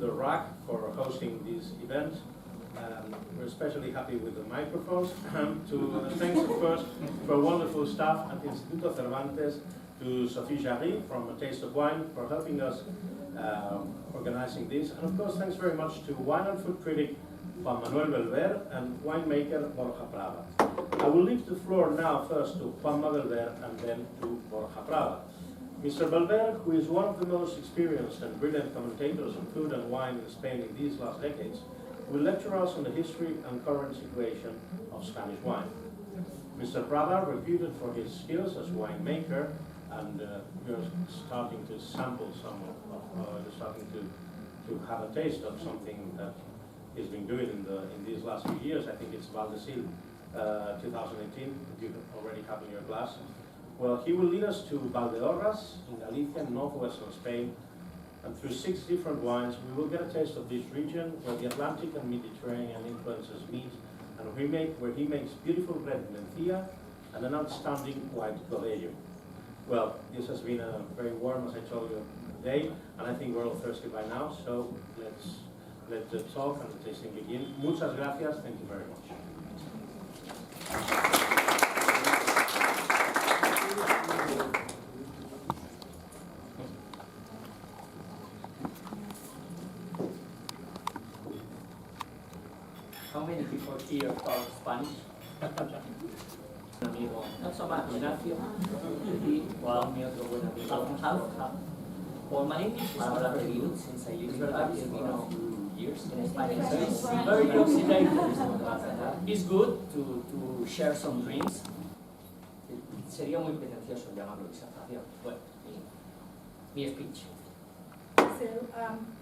the RAC for hosting this event. We're especially happy with the microphones. Thanks, of course, for wonderful staff at Instituto Cervantes, to Sophie Jarry from A Taste of Wine for helping us organizing this. And of course, thanks very much to wine and food critic Juan Manuel Bellver and winemaker Borja Prada. I will leave the floor now first to Juan Manuel Bellver and then to Borja Prada. Mr. Bellver, who is one of the most experienced and brilliant commentators on food and wine in Spain in these last decades, will lecture us on the history and current situation of Spanish wine. Mr. Prada, reputed for his skills as winemaker, and you're starting to sample some you're starting to have a taste of something that he's been doing in these last few years. I think it's Valldesil 2018, that you already have in your glass. Well, he will lead us to Valdeorras in Galicia, northwestern Spain, and through 6 different wines, we will get a taste of this region where the Atlantic and Mediterranean influences meet, and where he makes beautiful red Mencia and an outstanding white Godello. Well, this has been a very warm, as I told you, day, and I think we're all thirsty by now, so let the talk and the tasting begin. Muchas gracias, thank you very much. How many people here talk Spanish? Amigo, not so much, Ignacio, y mi otro buen amigo. Well, my English is not very good since I lived in Vino years in Spain. It's very oxidated. It's good to share some drinks. Sería muy pretencioso llamarlo exageración. Bueno, mi speech. So,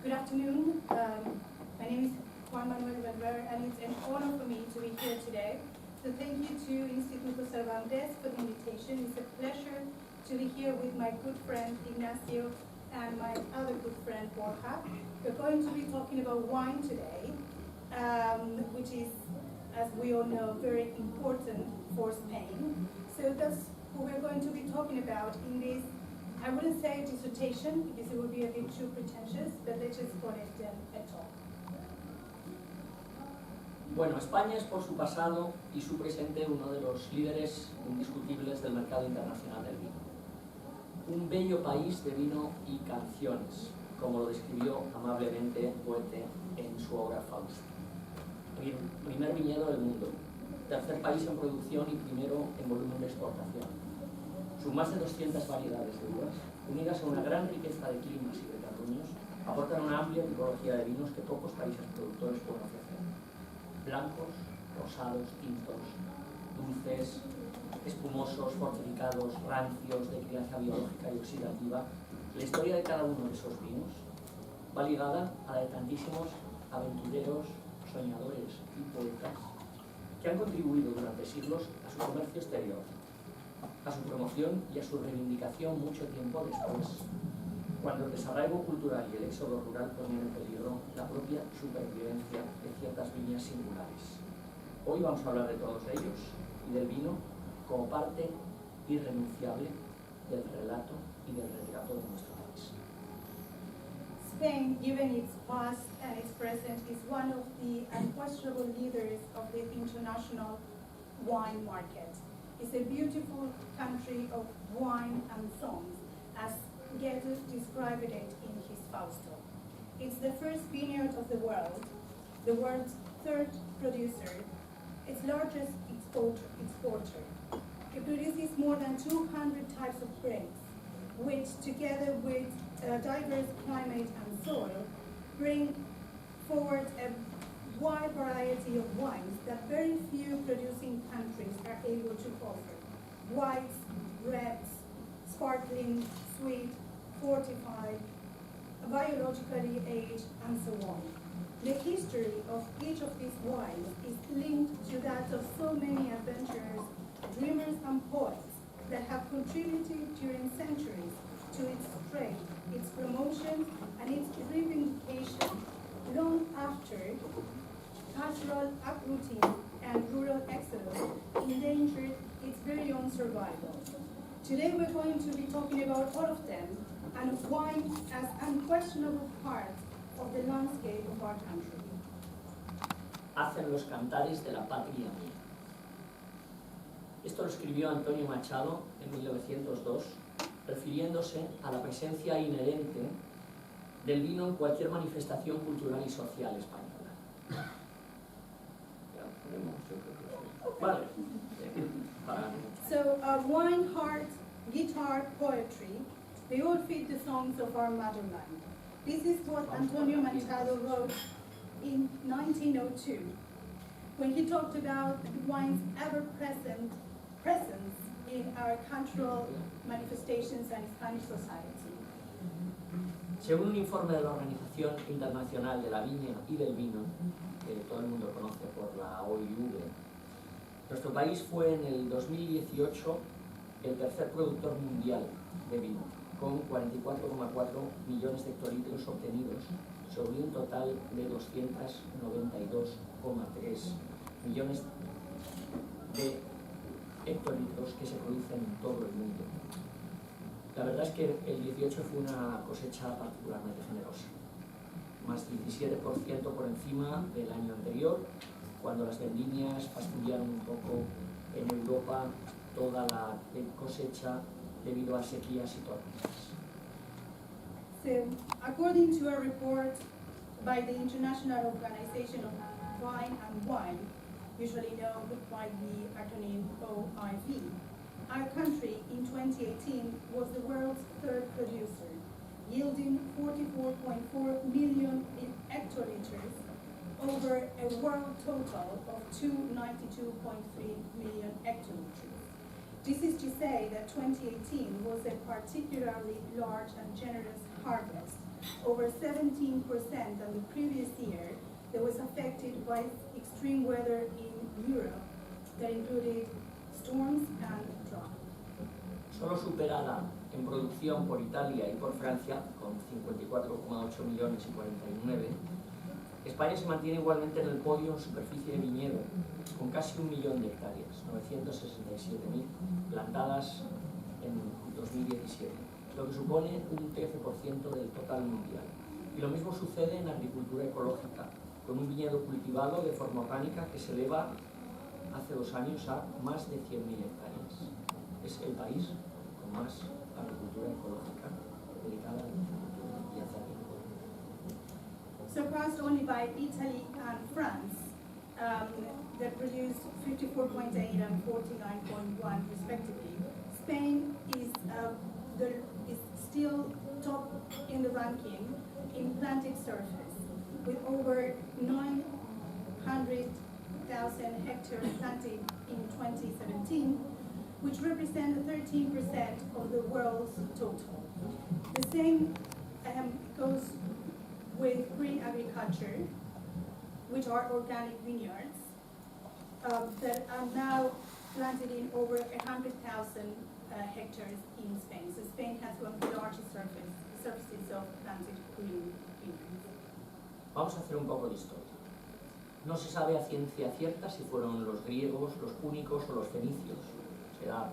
good afternoon. My name is Juan Manuel Bellver, and it's an honor for me to be here today. So thank you to Instituto Cervantes for the invitation. It's a pleasure to be here with my good friend Ignacio and my other good friend Borja. We're going to be talking about wine today, which is, as we all know, very important for Spain. So that's what we're going to be talking about in this, I wouldn't say dissertation, because it would be a bit too pretentious, but let's just call it a talk. Bueno, España es por su pasado y su presente uno de los líderes indiscutibles del mercado internacional del vino. Un bello país de vino y canciones, como lo describió amablemente Goethe en su obra Fausto. Primer viñedo del mundo, tercer país en producción y primero en volumen de exportación. Sus más de 200 variedades de uvas, unidas a una gran riqueza de climas y de terruños, aportan una amplia tipología de vinos que pocos países productores pueden ofrecer. Blancos, rosados, tintos, dulces, espumosos, fortificados, rancios, de crianza biológica y oxidativa. La historia de cada uno de esos vinos va ligada a la de tantísimos aventureros, soñadores y poetas que han contribuido durante siglos a su comercio exterior, a su promoción y a su reivindicación mucho tiempo después, cuando el desarraigo cultural y el éxodo rural ponían en peligro la propia supervivencia de ciertas viñas singulares. Hoy vamos a hablar de todos ellos y del vino como parte irrenunciable del relato y del retrato de nuestro país. Spain, given its past and its present, is one of the unquestionable leaders of the international wine market. It's a beautiful country of wine and songs, as Goethe described it in his Fausto. It's the first vineyard of the world's third producer, its largest exporter. It produces more than 200 types of grapes, which, together with a diverse climate and soil, bring forward a wide variety of wines that very few producing countries are able to offer. Whites, reds, sparkling, sweet, fortified, biologically aged, and so on. The history of each of these wines is linked to that of so many adventurers, dreamers, and poets that have contributed during centuries to its trade, its promotion, and its reivindication long after cultural uprooting and rural exodus endangered its very own survival. Today we're going to be talking about all of them, and wine as unquestionable part of the landscape of our country. Hacen los cantares de la patria mía. Esto lo escribió Antonio Machado en 1902, refiriéndose a la presencia inherente del vino en cualquier manifestación cultural y social española. Vale. So wine, heart, guitar, poetry, they all fit the songs of our motherland. This is what Antonio Machado wrote in 1902, when he talked about wine's ever-present presence in our cultural manifestations and Spanish society. Según un informe de la Organización Internacional de la Viña y del Vino, que todo el mundo conoce por la OIV, nuestro país fue en el 2018 el tercer productor mundial de vino, con 44,4 millones de hectolitros obtenidos sobre un total de 292,3 millones de hectolitros que se producen en todo el mundo. La verdad es que el 18 fue una cosecha particularmente generosa, más 17% por encima del año anterior, cuando las vendimias fastidiaron un poco en Europa toda la cosecha debido a sequías y tormentas. So, according to a report by the International Organization of Wine and Wine, usually known by the acronym OIV, our country in 2018 was the world's third producer, yielding 44.4 million hectoliters over a world total of 292.3 million hectoliters. This is to say that 2018 was a particularly large and generous harvest, over 17% than the previous year, that was affected by extreme weather in Europe that included storms and drought. Solo superada en producción por Italia y por Francia, con 54,8 millones y 49, España se mantiene igualmente en el podio en superficie de viñedo, con casi 1 millón de hectáreas, 967.000 plantadas en 2017, lo que supone un 13% del total mundial. Y lo mismo sucede en agricultura ecológica, con un viñedo cultivado de forma orgánica que se eleva hace 2 años a más de 100.000 hectáreas. Es el país con más agricultura ecológica dedicada a la agricultura y hacia el vino. Surpassed only by Italy and France, that produced 54.8 and 49.1 respectively. Spain is still top in the ranking in planted surface, with over 900,000 hectares planted in 2017, which represent 13% of the world's total. The same goes with green agriculture, which are organic vineyards that are now planted in over 100,000 hectares in Spain. So Spain has one of the largest surfaces of planted green vineyards. Vamos a hacer un poco de historia. No se sabe a ciencia cierta si fueron los griegos, los púnicos o los fenicios, será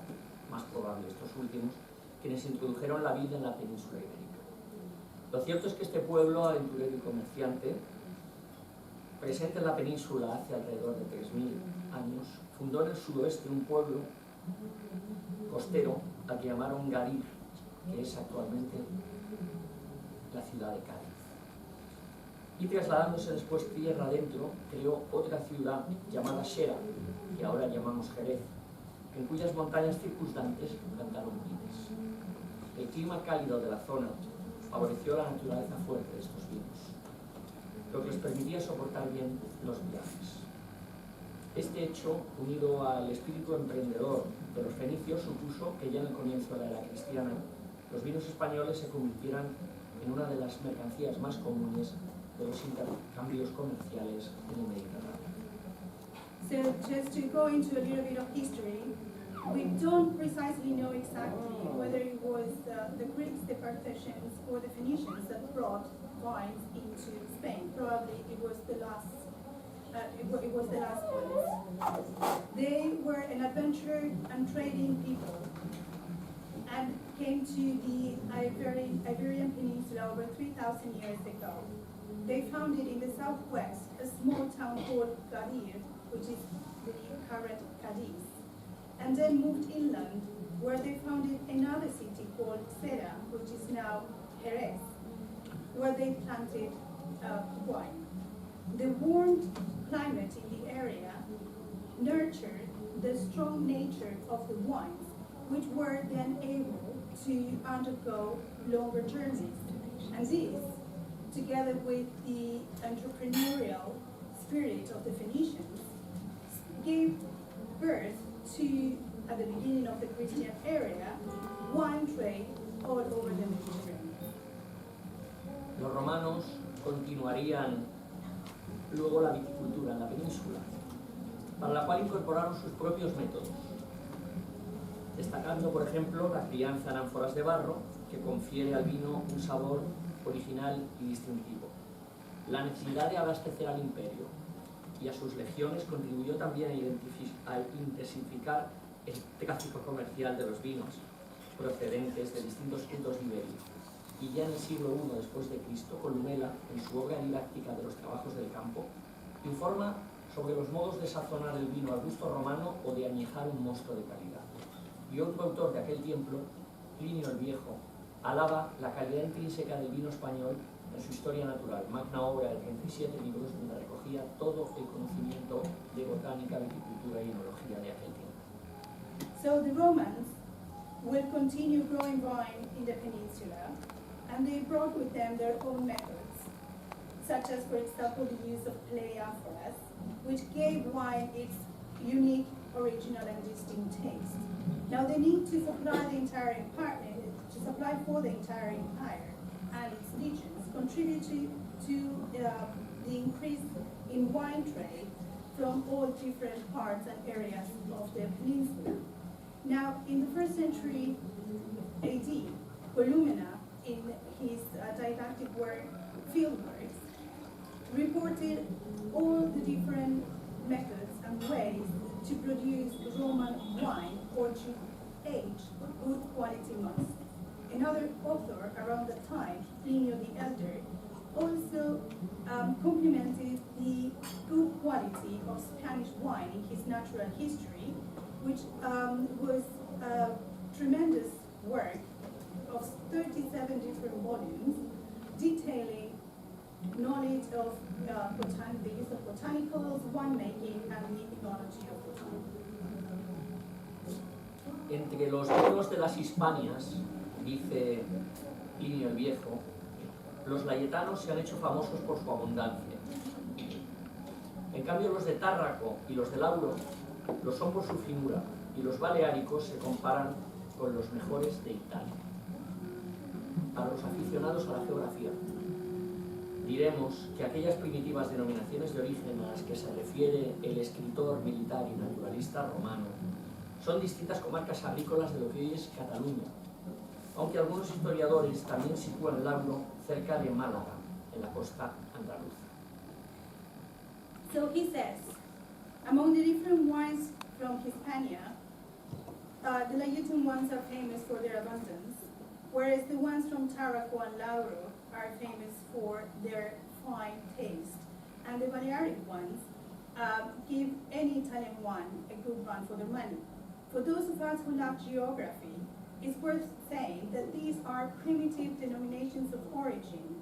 más probable estos últimos, quienes introdujeron la vid en la península ibérica. Lo cierto es que este pueblo aventurero y comerciante, presente en la península hace alrededor de 3.000 años, fundó en el sudoeste un pueblo costero al que llamaron Gadir, que es actualmente la ciudad de Cádiz. Y trasladándose después tierra adentro, creó otra ciudad llamada Xera, que ahora llamamos Jerez, en cuyas montañas circundantes plantaron vides. El clima cálido de la zona favoreció la naturaleza fuerte de estos vinos, lo que les permitía soportar bien los viajes. Este hecho, unido al espíritu emprendedor de los fenicios, supuso que ya en el comienzo de la era cristiana, los vinos españoles se convirtieran en una de las mercancías más comunes de los intercambios comerciales en el Mediterráneo. So just to go into a little bit of history, we don't precisely know exactly whether it was the Greeks, the Carthaginians, or the Phoenicians that brought wines into Spain. Probably it was the last. It was the last ones. They were an adventure and trading people, and came to the Iberian Peninsula over 3,000 years ago. they founded in the southwest a small town called Gadir, which is the current Cadiz, and then moved inland, where they founded another city called Cera, which is now Jerez, where they planted wine. The warm climate in the area nurtured the strong nature of the wines, which were then able to undergo longer journeys. And this, together with the entrepreneurial spirit of the Phoenicians, gave birth to, at the beginning of the Christian era, wine trade all over the Mediterranean. Los romanos continuarían luego la viticultura en la península, para la cual incorporaron sus propios métodos, destacando, por ejemplo, la crianza en ánforas de barro, que confiere al vino un sabor original y distintivo. La necesidad de abastecer al imperio y a sus legiones contribuyó también a intensificar el tráfico comercial de los vinos procedentes de distintos puntos de Iberia. Y ya en el siglo I después de Cristo, Columela, en su obra didáctica de los trabajos del campo, informa sobre los modos de sazonar el vino al gusto romano o de añejar un mosto de calidad. Y otro autor de aquel tiempo, Plinio el Viejo, alaba la calidad intrínseca del vino español en su Historia natural, magna obra de 37 libros donde recogía todo el conocimiento de botánica, viticultura y enología de aquel tiempo. So the Romans will continue growing wine in the peninsula, and they brought with them their own methods, such as, for example, the use of clay amphoras, which gave wine its unique, original, and distinct taste. Now they need to supply the entire empire, to supply for the entire empire and its legions, contributing to the increase in wine trade from all different parts and areas of the peninsula. Now, in the 1st century AD, Columena, in his didactic work, Fieldworks, reported all the different methods and ways to produce Roman wine or to age good quality must. Another author around the time, Plinio the Elder, also complimented the good quality of Spanish wine in his Natural History, which was a tremendous work of 37 different volumes detailing knowledge of the use of botanicals, winemaking, and the enology of the time. Entre los pueblos de las Hispanias, dice Plinio el Viejo, los layetanos se han hecho famosos por su abundancia. En cambio, los de Tárraco y los de Lauro lo son por su finura, y los baleáricos se comparan con los mejores de Italia. A los aficionados a la geografía, diremos que aquellas primitivas denominaciones de origen a las que se refiere el escritor militar y naturalista romano son distintas comarcas agrícolas de lo que hoy es Cataluña, aunque algunos historiadores también sitúan Lauro cerca de Málaga, en la costa andaluza. So he says, among the different wines from Hispania, the Layetan ones are famous for their abundance, whereas the ones from Taraco and Lauro are famous for their fine taste. And the Balearic ones give any Italian wine a good run for their money. For those of us who love geography, it's worth saying that these are primitive denominations of origin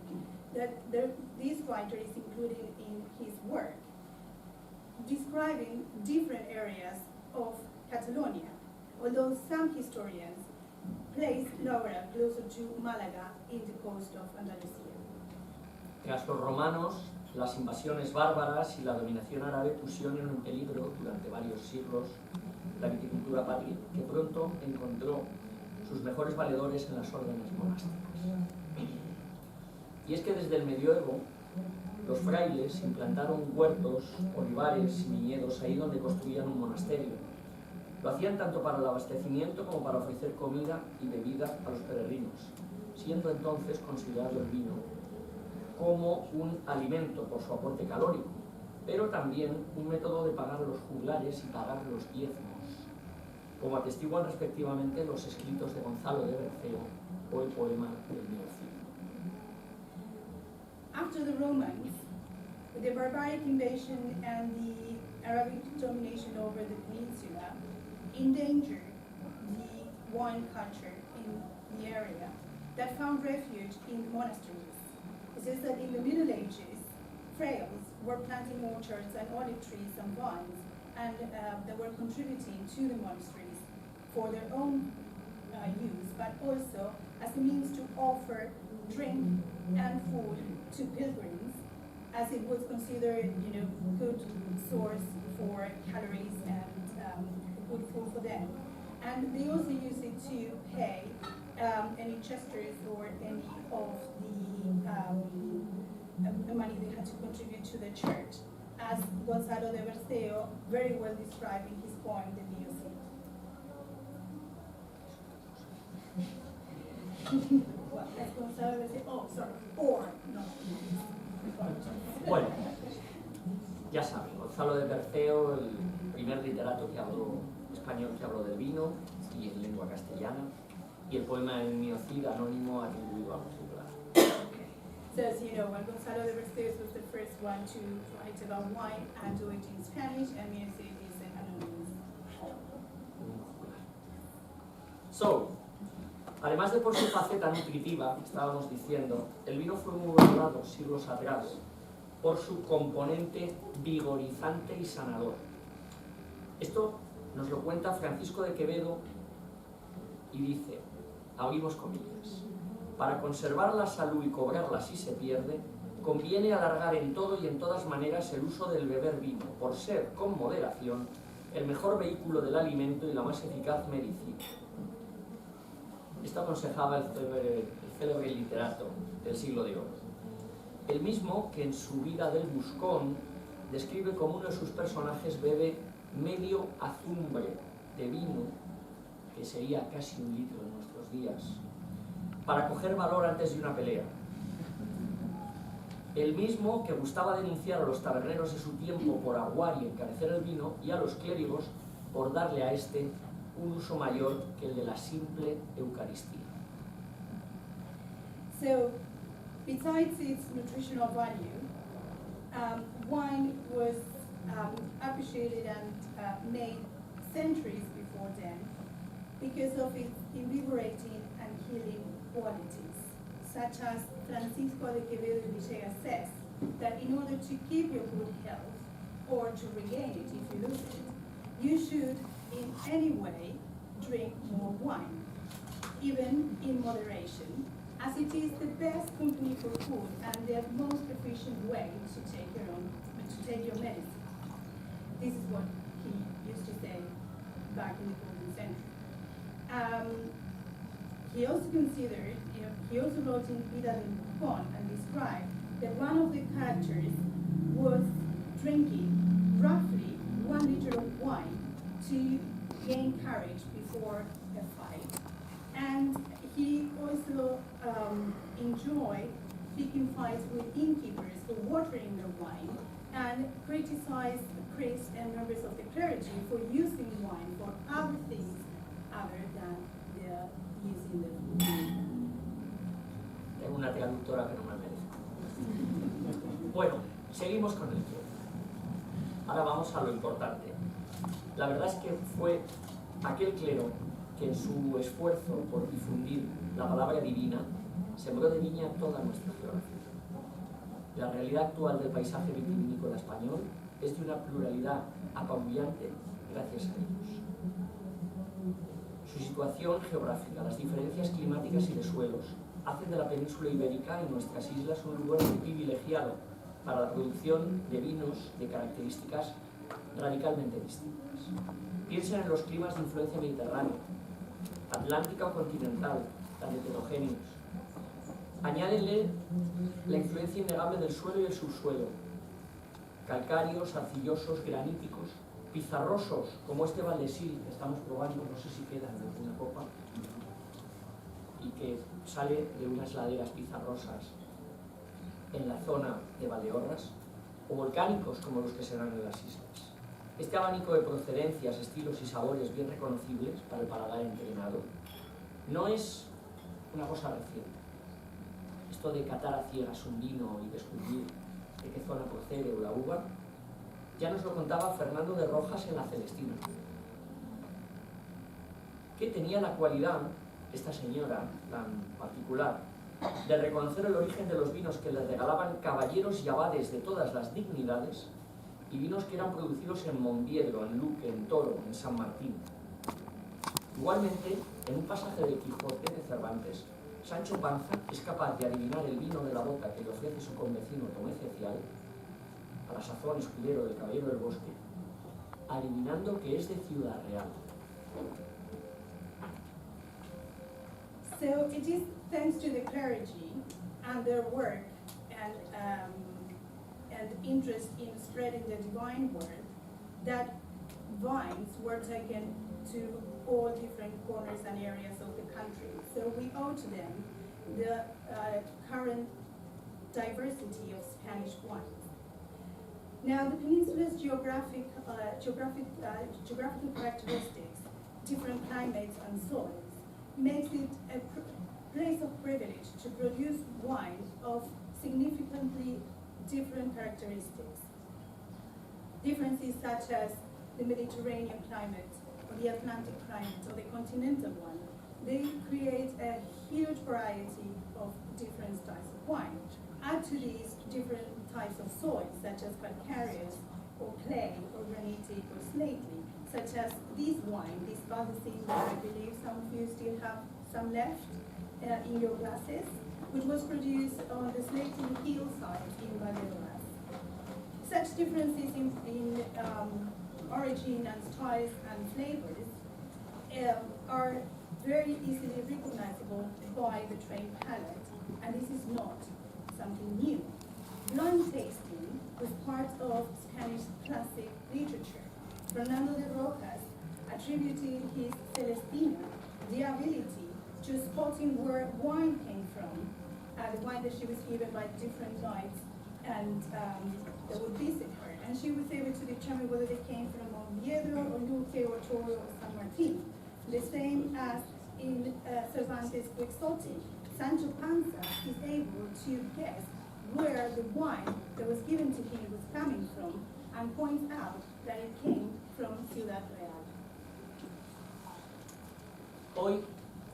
that this writer is including in his work, describing different areas of Catalonia, although some historians place Laura closer to Málaga in the coast of Andalucía. Tras los romanos, las invasiones bárbaras y la dominación árabe pusieron en peligro durante varios siglos la viticultura patria, que pronto encontró sus mejores valedores en las órdenes monásticas. Y es que desde el medioevo los frailes implantaron huertos, olivares y viñedos ahí donde construían un monasterio. Lo hacían tanto para el abastecimiento como para ofrecer comida y bebida a los peregrinos, siendo entonces considerado el vino como un alimento por su aporte calórico, pero también un método de pagar los juglares y pagar los diezmos, como atestiguan respectivamente los escritos de Gonzalo de Berceo o el poema del vino. After the Romans, the barbaric invasion and the Arabic domination over the peninsula endangered the wine culture in the area that found refuge in monasteries. It says that in the Middle Ages, frailes were planting orchards and olive trees and vines, and they were contributing to the monasteries for their own use, but also as a means to offer drink and food to pilgrims, as it was considered, good source for calories and good food for them. And they also use it to pay any chesters or any of the money they had to contribute to the church, as Gonzalo de Berceo very well described in his poem, The Vinos. Well, as Gonzalo de Berceo, oh, sorry, or no. Bueno, ya saben, Gonzalo de Berceo, el primer literato que habló español que habló del vino y en lengua castellana, y el poema El Miocid anónimo atribuido a Juglar. So as you know, Gonzalo de Berceo was the first one to write about wine and do it in Spanish, and Miocid is an anonymous. So, además de por su faceta nutritiva, estábamos diciendo, el vino fue muy valorado siglos atrás por su componente vigorizante y sanador. Esto nos lo cuenta Francisco de Quevedo y dice, abrimos comillas, para conservar la salud y cobrarla si se pierde, conviene alargar en todo y en todas maneras el uso del beber vino, por ser, con moderación, el mejor vehículo del alimento y la más eficaz medicina. Esto aconsejaba el célebre literato del siglo de oro. El mismo que en su Vida del Buscón describe cómo uno de sus personajes bebe medio azumbre de vino, que sería casi 1 litro en nuestros días, para coger valor antes de una pelea. El mismo que gustaba denunciar a los taberneros de su tiempo por aguar y encarecer el vino, y a los clérigos por darle a este un uso mayor que el de la simple Eucaristía. So, besides its nutritional value, wine was appreciated and made centuries before then because of its invigorating and healing qualities, such as Francisco de Quevedo y Villegas says that in order to keep your good health, or to regain it if you lose it, you should in any way drink more wine, even in moderation, as it is the best company for food and the most efficient way to take your medicine. This is what he used to say back in the 14th century. He also considered, he also wrote in Vida del Buscón and described that one of the characters was drinking roughly 1 liter of wine to gain courage before a fight. And he also enjoyed picking fights with innkeepers for watering the wine, and criticized priests and members of the clergy for using wine for other things other than using the food. Tengo una traductora que no me merece. Bueno, seguimos con el clero. Ahora vamos a lo importante. La verdad es que fue aquel clero que en su esfuerzo por difundir la palabra divina sembró de viña toda nuestra geografía. La realidad actual del paisaje vitivinícola español es de una pluralidad apabullante gracias a ellos. Su situación geográfica, las diferencias climáticas y de suelos, hacen de la península ibérica y nuestras islas un lugar privilegiado para la producción de vinos de características radicalmente distintas. Piensen en los climas de influencia mediterránea, atlántica o continental, tan heterogéneos. Añádele la influencia innegable del suelo y el subsuelo, calcáreos, arcillosos, graníticos, pizarrosos, como este Valldesil que estamos probando, no sé si queda en alguna copa, y que sale de unas laderas pizarrosas en la zona de Valdeorras, o volcánicos como los que se dan en las islas. Este abanico de procedencias, estilos y sabores bien reconocibles para el paladar entrenado no es una cosa reciente. esto de catar a ciegas un vino y descubrir de qué zona procede o la uva, ya nos lo contaba Fernando de Rojas en La Celestina, que tenía la cualidad, esta señora tan particular, de reconocer el origen de los vinos que le regalaban caballeros y abades de todas las dignidades y vinos que eran producidos en Monviedro, en Luque, en Toro, en San Martín. Igualmente, en un pasaje del Quijote de Cervantes, Sancho Panza es capaz de adivinar el vino de la boca que le ofrece su convecino Tomé Cecial, a la sazón escudero del Caballero del Bosque, adivinando que es de Ciudad Real. So it is thanks to the clergy and their work and interest in spreading the divine word that vines were taken to all different corners and areas of the country. So we owe to them the current diversity of Spanish wines. Now the peninsula's geographical characteristics, different climates and soils, makes it a place of privilege to produce wines of significantly different characteristics. Differences such as the Mediterranean climate, or the Atlantic climate, or the continental one, they create a huge variety of different styles of wine. Add to these different types of soils, such as calcareous, or clay, or granitic, or slately, such as this wine, this Valldesil, that I believe some of you still have some left in your glasses, which was produced on the slately hillside in Bodegas. Such differences in origin and styles and flavors are very easily recognizable by the trained palate, and this is not something new. Blind tasting was part of Spanish classic literature. Fernando de Rojas attributed his Celestina the ability to spotting where wine came from, the wine that she was given by different guides and that would visit her. And she was able to determine whether they came from Monviedro or Luque or Toro or San Martin. The same as in Cervantes' Quixote. Sancho Panza is able to guess where the wine that was given to him was coming from and points out that it came from Ciudad Real. Hoy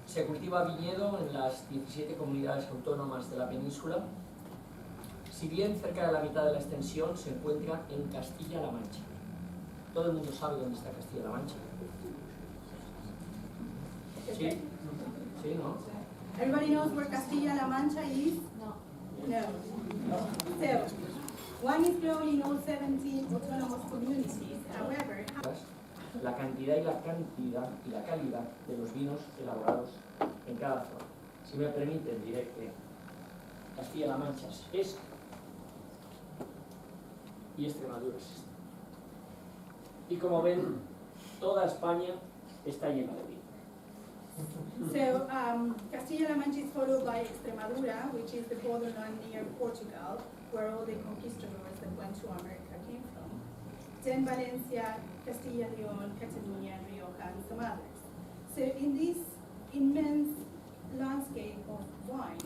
se cultiva viñedo en las 17 comunidades autónomas de la península, si bien cerca de la mitad de la extensión se encuentra en Castilla-La Mancha. ¿Todo el mundo sabe dónde está Castilla-La Mancha? ¿Sí? ¿Sí, no? Everybody knows where Castilla-La Mancha is? No. No. So, wine is grown in all 17 autonomous communities. However, La cantidad y la calidad de los vinos elaborados en cada zona. Si me permiten, diré que Castilla-La Mancha es esto y Extremadura es esto. Y como ven, toda España está llena de vino. so Castilla-La Mancha is followed by Extremadura, which is the borderland near Portugal, where all the conquistadors that went to America came from. Then Valencia, Castilla y León, Catalonia, and Rioja, and some others. So in this immense landscape of wine,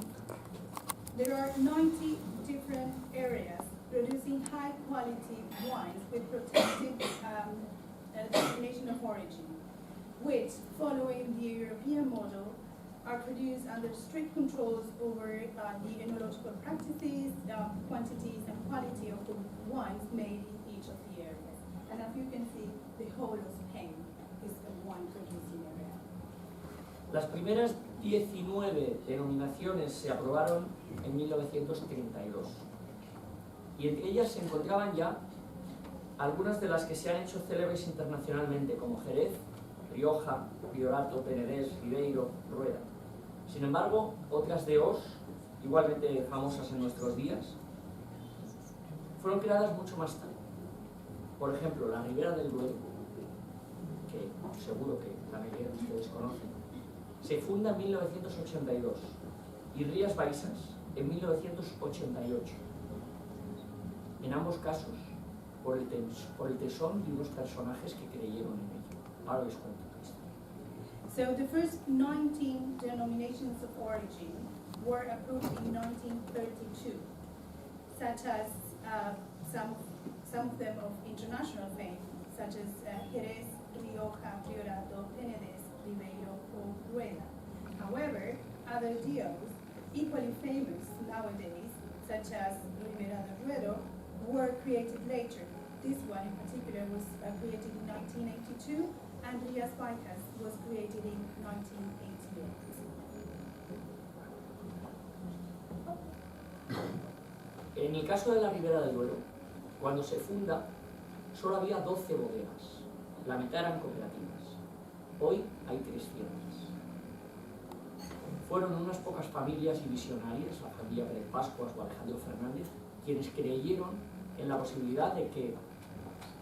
there are 90 different areas producing high quality wines with protected designation of origin, which, following the European model, are produced under strict controls over the enological practices, quantities and quality of the wines made in each of the areas. And as you can see, the whole of Spain is a wine producing area. Las primeras 19 denominaciones se aprobaron en 1932 y entre ellas se encontraban ya algunas de las que se han hecho célebres internacionalmente, como Jerez, Rioja, Priorato, Penedés, Ribeiro, Rueda. Sin embargo, otras de Os, igualmente famosas en nuestros días, fueron creadas mucho más tarde. Por ejemplo, la Ribera del Duero, que seguro que la mayoría de ustedes conocen, se funda en 1982 y Rías Baixas en 1988. En ambos casos, por el tesón de unos personajes que creyeron en ello. Ahora les cuento esto. So the first 19 denominations of origin were approved in 1932, such as some of them of international fame, such as Jerez, Rioja, Priorato, Penedès, Ribeiro, or Rueda. However, other DOs, equally famous nowadays, such as Ribera del Duero, were created later. This one in particular was created in 1982, and Rías Baixas was created in 1988. En el caso de la Ribera del Duero, cuando se funda, solo había 12 bodegas, la mitad eran cooperativas. Hoy hay 300. Fueron unas pocas familias y visionarias, la familia Pérez Pascuas o Alejandro Fernández, quienes creyeron en la posibilidad de que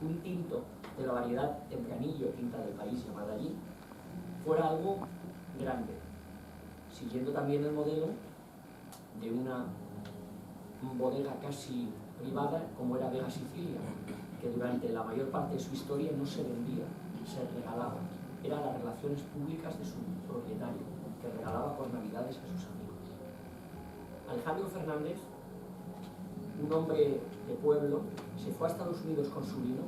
un tinto de la variedad tempranillo, tinta del país llamada allí, fuera algo grande, siguiendo también el modelo de una bodega casi privada como era Vega Sicilia, que durante la mayor parte de su historia no se vendía, se regalaba. Eran las relaciones públicas de su propietario, que regalaba por Navidades a sus amigos. Alejandro Fernández, un hombre de pueblo, se fue a Estados Unidos con su vino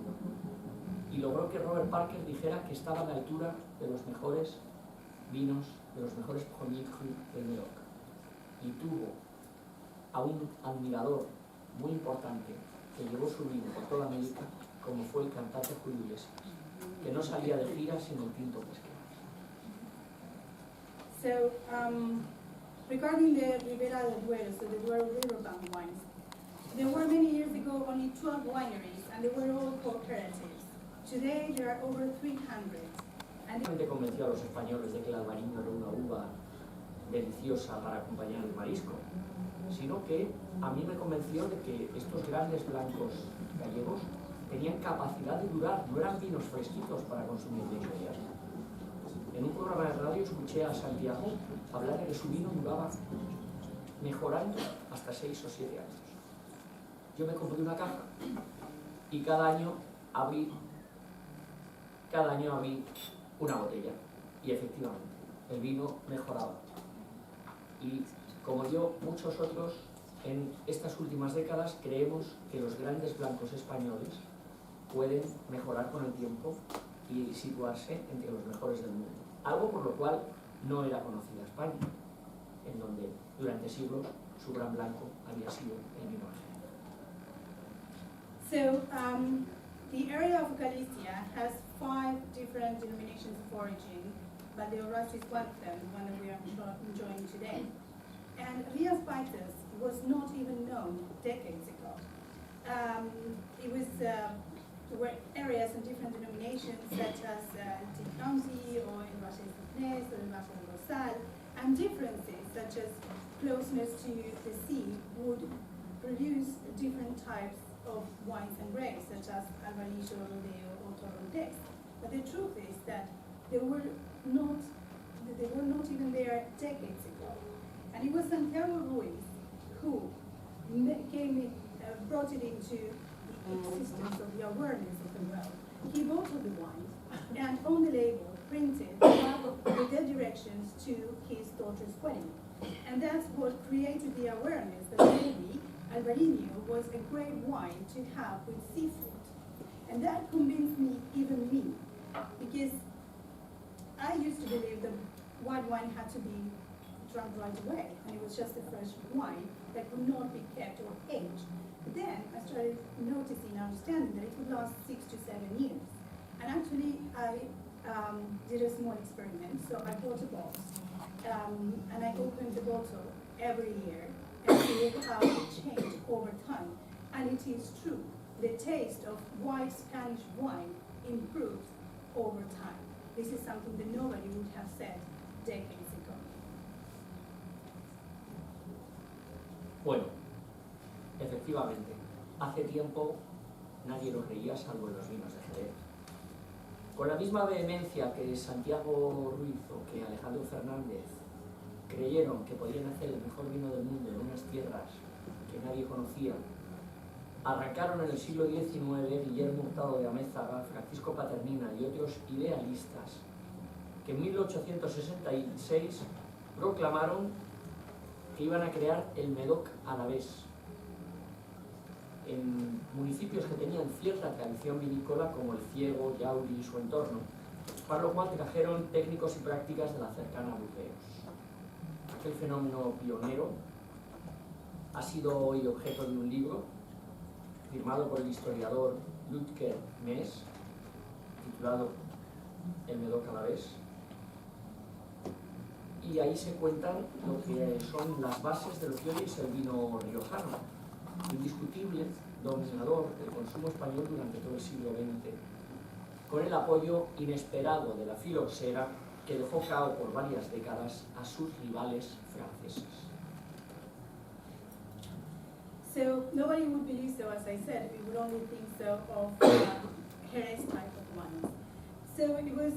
y logró que Robert Parker dijera que estaba a la altura de los mejores vinos, de los mejores Premier Cru del Medoc. Y tuvo a un admirador muy importante que llevó su vino por toda América, como fue el cantante Julio Iglesias, que no salía de gira sin el tinto pesquero. So, regarding the Ribera del Duero, so the Duero riverbank wines, there were many years ago only 12 wineries, and they were all cooperatives. Today there are over 300. And No convenció a los españoles de que el albariño era una uva deliciosa para acompañar el marisco, sino que a mí me convenció de que estos grandes blancos gallegos tenían capacidad de durar, no eran vinos fresquitos para consumir de inmediato. En un programa de radio escuché a Santiago hablar de que su vino duraba mejorando hasta 6 o 7 años. Yo me compré una caja y cada año abrí una botella y efectivamente el vino mejoraba. Y como yo, muchos otros en estas últimas décadas creemos que los grandes blancos españoles pueden mejorar con el tiempo y situarse entre los mejores del mundo. Algo por lo cual no era conocida España, en donde durante siglos su gran blanco había sido el vino argentino. So, the area of Galicia has 5 different denominations of origin, but the Oras is one of them, the one that we are enjoying today. And Rías Baixas was not even known decades ago. There were areas and different denominations such as Ticanti or El Valle de Fitness or El Valle de Rosal, and differences such as closeness to the sea would produce different types of wines and grapes, such as Alvarillo, Rodeo, or Torrontés. But the truth is that they were not even there decades ago. And it was Santiago Ruiz who brought it into the existence of the awareness of the world. He bottled the wine and on the label printed with the directions to his daughter's wedding. And that's what created the awareness that maybe Alvarinho was a great wine to have with seafood. And that convinced me, even me, because I used to believe that white wine had to be drunk right away, and it was just a fresh wine that could not be kept or aged. But then I started noticing and understanding that it would last 6 to 7 years. And actually, I did a small experiment. So I bought a box, and I opened the bottle every year and see how it changed over time. And it is true. The taste of white Spanish wine improves over time. This is something that nobody would have said decades ago. Bueno, efectivamente, hace tiempo nadie lo creía salvo en los vinos de Jerez. Con la misma vehemencia que Santiago Ruiz o que Alejandro Fernández creyeron que podían hacer el mejor vino del mundo en unas tierras que nadie conocía, arrancaron en el siglo XIX Guillermo Hurtado de Amézaga, Francisco Paternina y otros idealistas que en 1866 proclamaron que iban a crear el Médoc alavés en municipios que tenían cierta tradición vinícola como el Ciego, Yauri y su entorno, para lo cual trajeron técnicos y prácticas de la cercana Burdeos. Aquel fenómeno pionero ha sido hoy objeto de un libro firmado por el historiador Ludger Mes, titulado El Médoc alavés, y ahí se cuentan lo que son las bases de lo que hoy es el vino riojano, indiscutible dominador del consumo español durante todo el siglo XX, con el apoyo inesperado de la filoxera que dejó cao por varias décadas a sus rivales franceses. So nobody would believe so, as I said, we would only think so of Jerez type of wines. So it was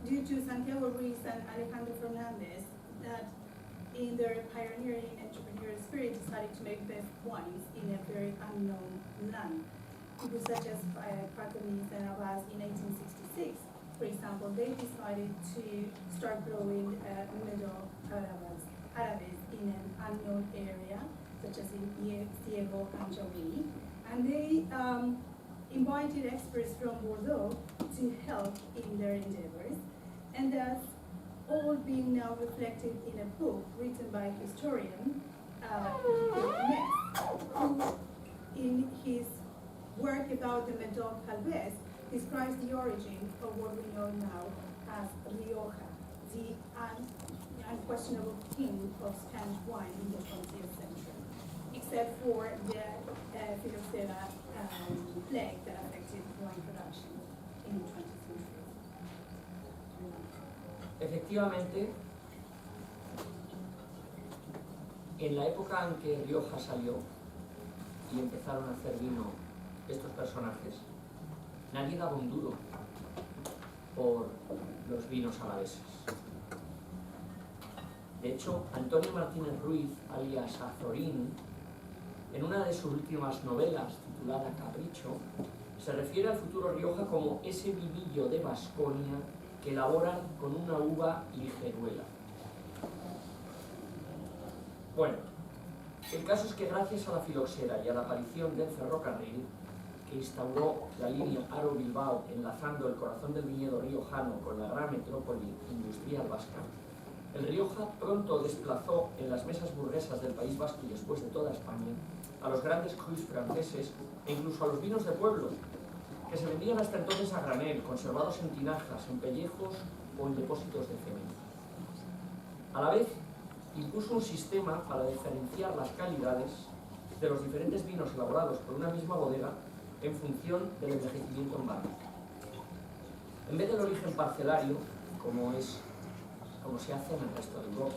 due to Santiago Ruiz and Alejandro Fernandez that in their pioneering entrepreneurial spirit decided to make best wines in a very unknown land. People such as Pacamis and Abbas in 1866, for example, they decided to start growing Médoc Alavés in an unknown area, such as in Ciego and Yauri, and they invited experts from Bordeaux to help in their endeavors, and that's all being now reflected in a book written by historian Godello y Mencia, who in his work about the Médoc Alavés describes the origin of what we know now as Rioja, the unquestionable king of Spanish wine in the 20th century, except for the phylloxera plague that affected wine production in the 20th century. Efectivamente, en la época en que Rioja salió y empezaron a hacer vino estos personajes, nadie daba un duro por los vinos alaveses. De hecho, Antonio Martínez Ruiz, alias Azorín, en una de sus últimas novelas, titulada Capricho, se refiere al futuro Rioja como ese vinillo de Baskonia que elaboran con una uva ligeruela. Bueno, el caso es que gracias a la filoxera y a la aparición del ferrocarril, que instauró la línea Haro-Bilbao enlazando el corazón del viñedo riojano con la gran metrópoli industrial vasca, el Rioja pronto desplazó en las mesas burguesas del País Vasco y después de toda España a los grandes crus franceses e incluso a los vinos de pueblo, que se vendían hasta entonces a granel, conservados en tinajas, en pellejos o en depósitos de cemento. A la vez, impuso un sistema para diferenciar las calidades de los diferentes vinos elaborados por una misma bodega en función del envejecimiento en barrica. En vez del origen parcelario, como se hace en el resto de Europa,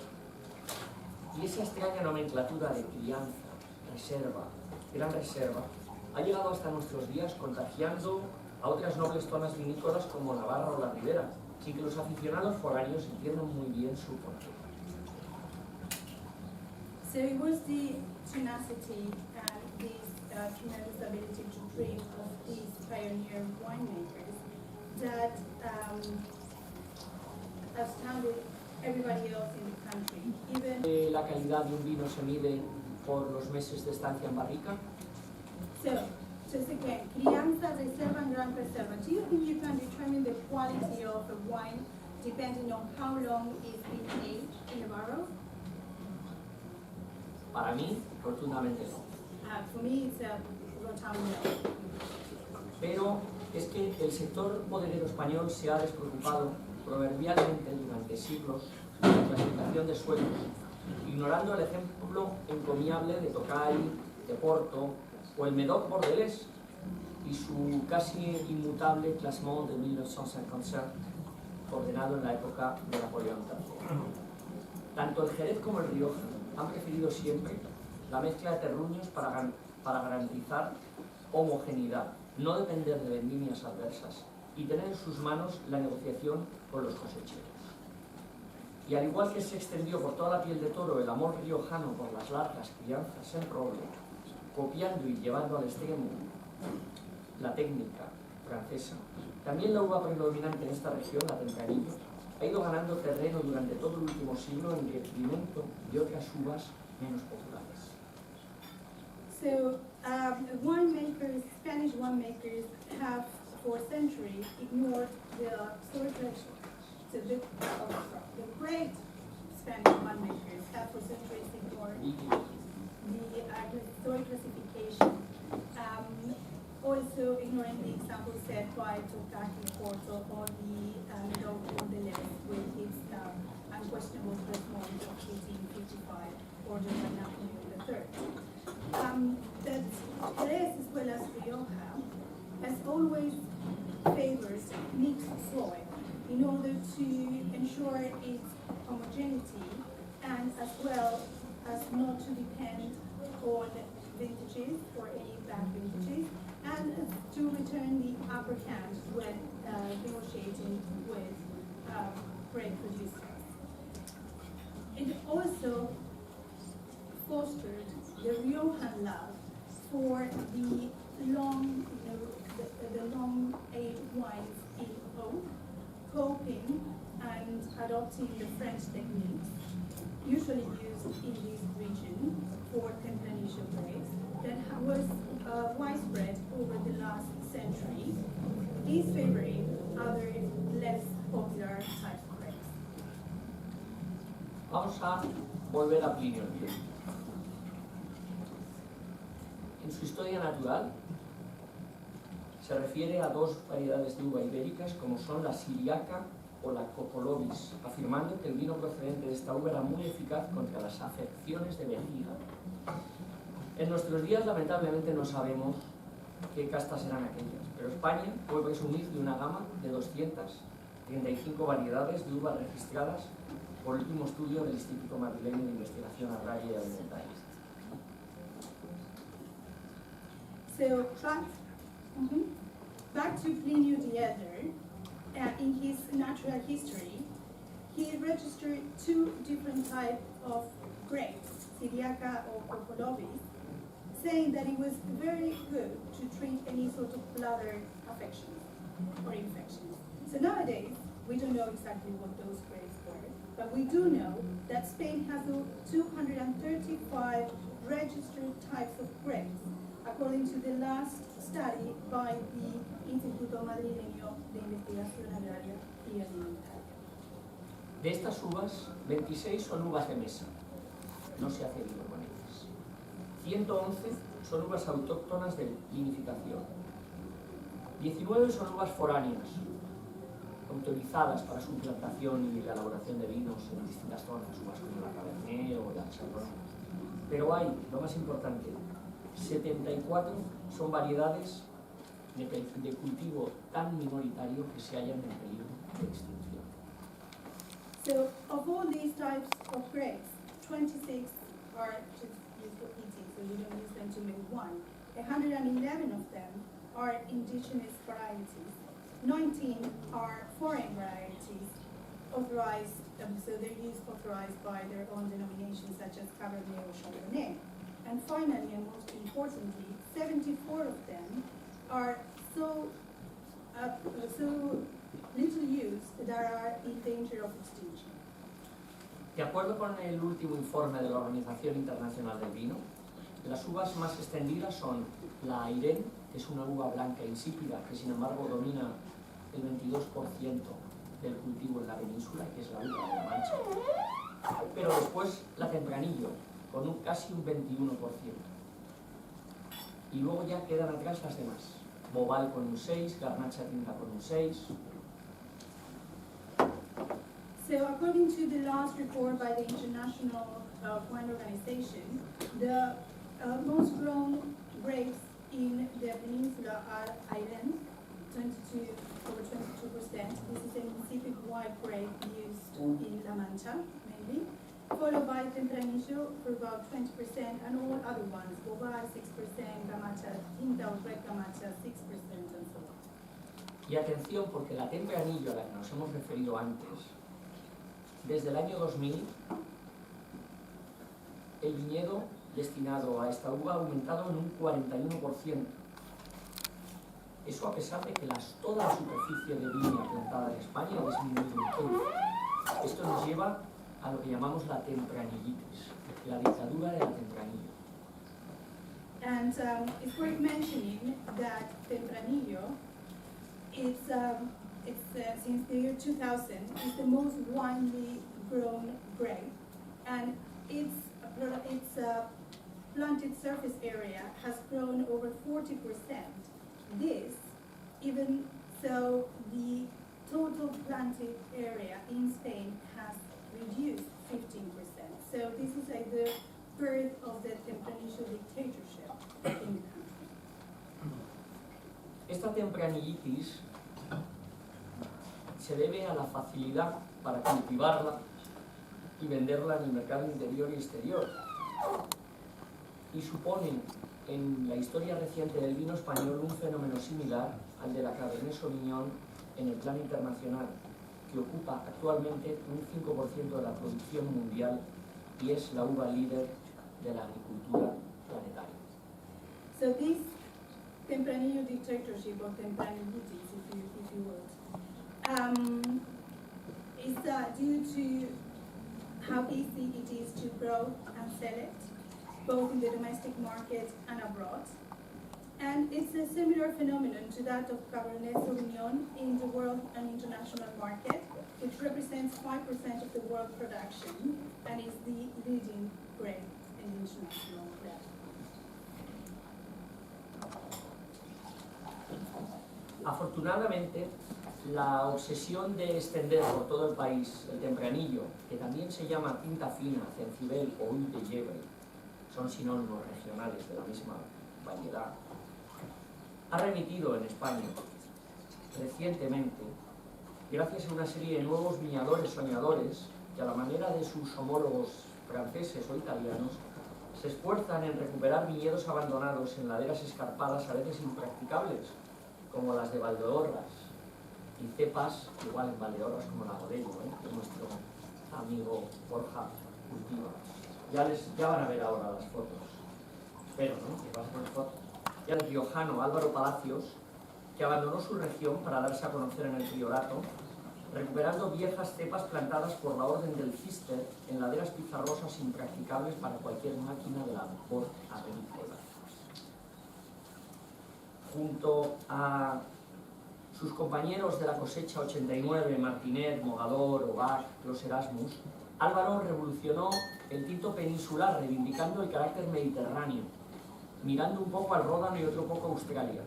y esa extraña nomenclatura de crianza, reserva, gran reserva, ha llegado hasta nuestros días contagiando a otras nobles zonas vinícolas como Navarra o la Ribera, sin que los aficionados foráneos entiendan muy bien su porqué. So it was the tenacity and this tremendous ability to dream of these pioneer winemakers that astounded everybody else in the country. Even ¿La calidad de un vino se mide por los meses de estancia en barrica? so, just again, crianza, reserva, and gran reserva. Do you think you can determine the quality of a wine depending on how long it's been aged in a barrel? Para mí, rotundamente no. For me, it's a rotund no. Pero es que el sector bodeguero español se ha despreocupado proverbialmente durante siglos de la clasificación de suelos, ignorando el ejemplo encomiable de Tocay, de Porto o el Médoc bordelés y su casi inmutable classement de 1957, ordenado en la época de Napoleón III. Tanto el Jerez como el Rioja han preferido siempre la mezcla de terruños para garantizar homogeneidad, no depender de vendimias adversas y tener en sus manos la negociación con los cosecheros. Y al igual que se extendió por toda la piel de toro el amor riojano por las largas crianzas en roble, copiando y llevando al extremo la técnica francesa, también la uva predominante en esta región, la tempranillo, ha ha ido ganando terreno durante todo el último siglo en detrimento de otras uvas menos populares. So, winemakers, Spanish winemakers have for centuries ignored the soil tradition. So the great Spanish winemakers have for centuries ignored the soil classification. Also ignoring the example set by Tocati Porto or the Godello with its unquestionable testimony of 1855 ordered by Napoleon III. That Jerez as well as Rioja has always favored mixed soil in order to ensure its homogeneity and as well as not to depend on vintages or any bad vintages, and to return the upper hand when negotiating with grape producers. It also fostered the Riojan love for the long, the long-aged wines in oak, coping and adopting the French techniques usually used in this region for Tempranillo grapes that was widespread over the last century, is favoring other less popular types of grapes. Vamos a volver a Plinio el Viejo. En su Historia natural se refiere a dos variedades de uva ibéricas como son la siriaca o la cocolobis, afirmando que el vino procedente de esta uva era muy eficaz contra las afecciones de vejiga. En nuestros días, lamentablemente, no sabemos qué castas eran aquellas, pero España puede presumir de una gama de 235 variedades de uvas registradas por el último estudio del Instituto Madrileño de Investigación Agraria y Alimentaria. So, back to Plinio the Elder, in his natural history, he registered two different types of grapes, Siriaca or Cocolobis, saying that it was very good to treat any sort of bladder affections or infections. So nowadays, we don't know exactly what those grapes were, but we do know that Spain has 235 registered types of grapes, according to the last study by the Instituto Madrileño de Investigación Agraria y Alimentaria. De estas uvas, 26 son uvas de mesa, no se hace vino con ellas. 111 son uvas autóctonas de vinificación. 19 son uvas foráneas, autorizadas para su plantación y la elaboración de vinos en distintas zonas, uvas como la Cabernet o la Chardonnay. Pero hay, lo más importante, 74 son variedades de cultivo tan minoritario que se hallan en peligro de extinción. So, of all these types of grapes, 26 are just used for eating, so you don't use them to make wine. 111 of them are indigenous varieties. 19 are foreign varieties, authorized, so they're used authorized by their own denominations such as Cabernet or Chardonnay. And finally, and most importantly, 74 of them are so little used that are in danger of extinction. De acuerdo con el último informe de la Organización Internacional del Vino, las uvas más extendidas son la Airén, que es una uva blanca insípida, que sin embargo domina el 22% del cultivo en la península, que es la uva de la Mancha, pero después la Tempranillo, con casi un 21%. Y luego ya quedan atrás las demás. Bobal con un 6, Garnacha Tinta con un 6. So according to the last report by the International Wine Organization, the most grown grapes in the peninsula are Airén, over 22%. This is an insipid white grape used in La Mancha, mainly. Followed by Tempranillo for about 20%, and all other ones, Bobal 6%, Gamacha Tinta or Red Gamacha 6%, and so on. Y atención, porque la Tempranillo a la que nos hemos referido antes, desde el año 2000, el viñedo destinado a esta uva ha aumentado en un 41%. Eso a pesar de que toda la superficie de viña plantada en España ha disminuido un poco. Esto nos lleva a lo que llamamos la tempranillitis, la dictadura de la tempranillo. And it's worth mentioning that Tempranillo is, since the year 2000, is the most widely grown grape, and its planted surface area has grown over 40%. This, even so, the total planted area in Spain has reduced 15%. So this is like the birth of the Tempranillo dictatorship in the country. Esta tempranillitis se debe a la facilidad para cultivarla y venderla en el mercado interior y exterior, y supone en la historia reciente del vino español un fenómeno similar al de la Cabernet Sauvignon en el plano internacional, que ocupa actualmente un 5% de la producción mundial y es la uva líder de la agricultura planetaria. So this Tempranillo dictatorship, or Tempranillitis, if you would, is due to how easy it is to grow and sell it, both in the domestic market and abroad. And it's a similar phenomenon to that of Cabernet Sauvignon in the world and international market, which represents 5% of the world production and is the leading grape in the international market. Afortunadamente, la obsesión de extender por todo el país el tempranillo, que también se llama tinta fina, cencibel o huile de Yèvre, son sinónimos regionales de la misma variedad, ha remitido en España recientemente, gracias a una serie de nuevos viñadores soñadores que, a la manera de sus homólogos franceses o italianos, se esfuerzan en recuperar viñedos abandonados en laderas escarpadas, a veces impracticables, como las de Valdeorras, y cepas igual en Valdeorras como la Godello, que nuestro amigo Borja cultiva. Ya van a ver ahora las fotos, espero, ¿no? Que vas a ver fotos. Y al riojano Álvaro Palacios, que abandonó su región para darse a conocer en el Priorato, recuperando viejas cepas plantadas por la Orden del Cister en laderas pizarrosas impracticables para cualquier máquina de labor agrícola. Junto a sus compañeros de la cosecha 89, Martinet, Mogador, Obac, los Erasmus, Álvaro revolucionó el tinto peninsular, reivindicando el carácter mediterráneo, mirando un poco al Ródano y otro poco a Australia.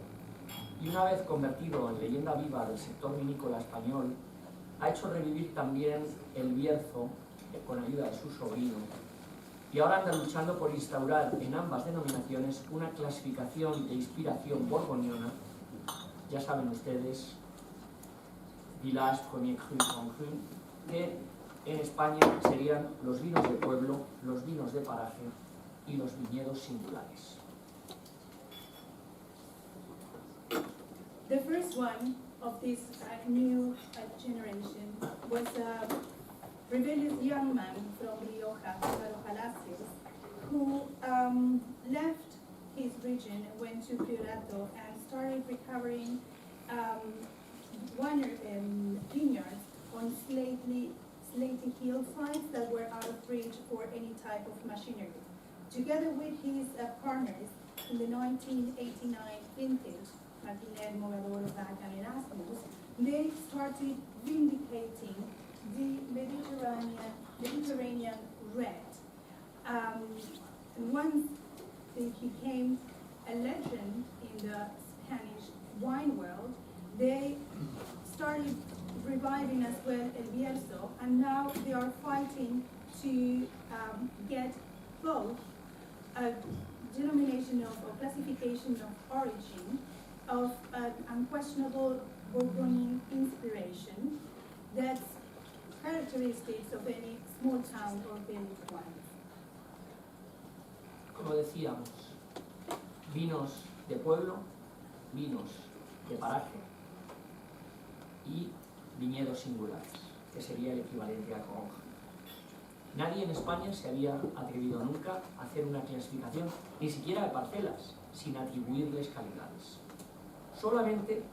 Y una vez convertido en leyenda viva del sector vinícola español, ha hecho revivir también el Bierzo, con ayuda de su sobrino, y ahora anda luchando por instaurar en ambas denominaciones una clasificación de inspiración bourguignona, ya saben ustedes, Village, Premier Cru, Grand Cru, que en España serían los vinos de pueblo, los vinos de paraje y los viñedos singulares. The first one of this new generation was a rebellious young man from Rioja, Álvaro Palacios, who left his region, went to Priorato, and started recovering vineyards on slaty hillsides that were out of reach for any type of machinery. Together with his partners in the 1989 vintage, Martinet, Mogador, Obac, and Erasmus, they started vindicating the Mediterranean red. And once they became a legend in the Spanish wine world, they started reviving as well El Bierzo, and now they are fighting to get both a denomination of, or classification of origin of an unquestionable Bourguignon inspiration that's characteristics of any small town or village wine. Como decíamos, vinos de pueblo, vinos de paraje y viñedos singulares, que sería el equivalente a Conja. Nadie en España se había atrevido nunca a hacer una clasificación, ni siquiera de parcelas, sin atribuirles calidades. Solamente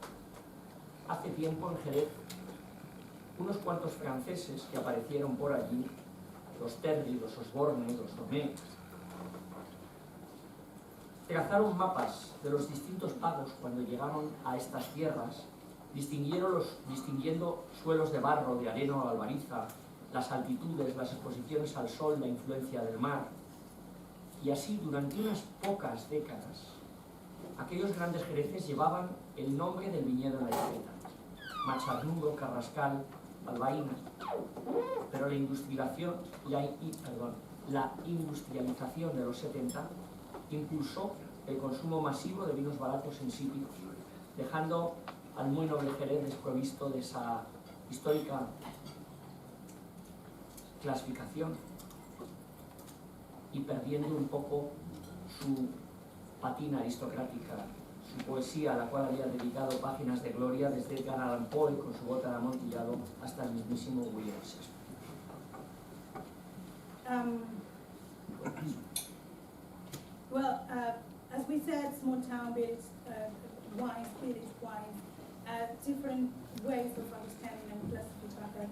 hace tiempo en Jerez unos cuantos franceses que aparecieron por allí, los Terry, los Osborne, los Domé, trazaron mapas de los distintos pagos cuando llegaron a estas tierras, distinguiendo suelos de barro, de arena o albariza, las altitudes, las exposiciones al sol, la influencia del mar. Y así, durante unas pocas décadas, aquellos grandes jereces llevaban el nombre del viñedo en la etiqueta: Macharnudo, Carrascal, Albaína. Pero la industrialización de los 70 impulsó el consumo masivo de vinos baratos insípidos, dejando al muy noble Jerez desprovisto de esa histórica clasificación y perdiendo un poco su patina aristocrática, su poesía, a la cual había dedicado páginas de gloria desde Edgar Allan Poe con su bota de amontillado hasta el mismísimo William Shakespeare. As we said, small town village wines, village wines, different ways of understanding and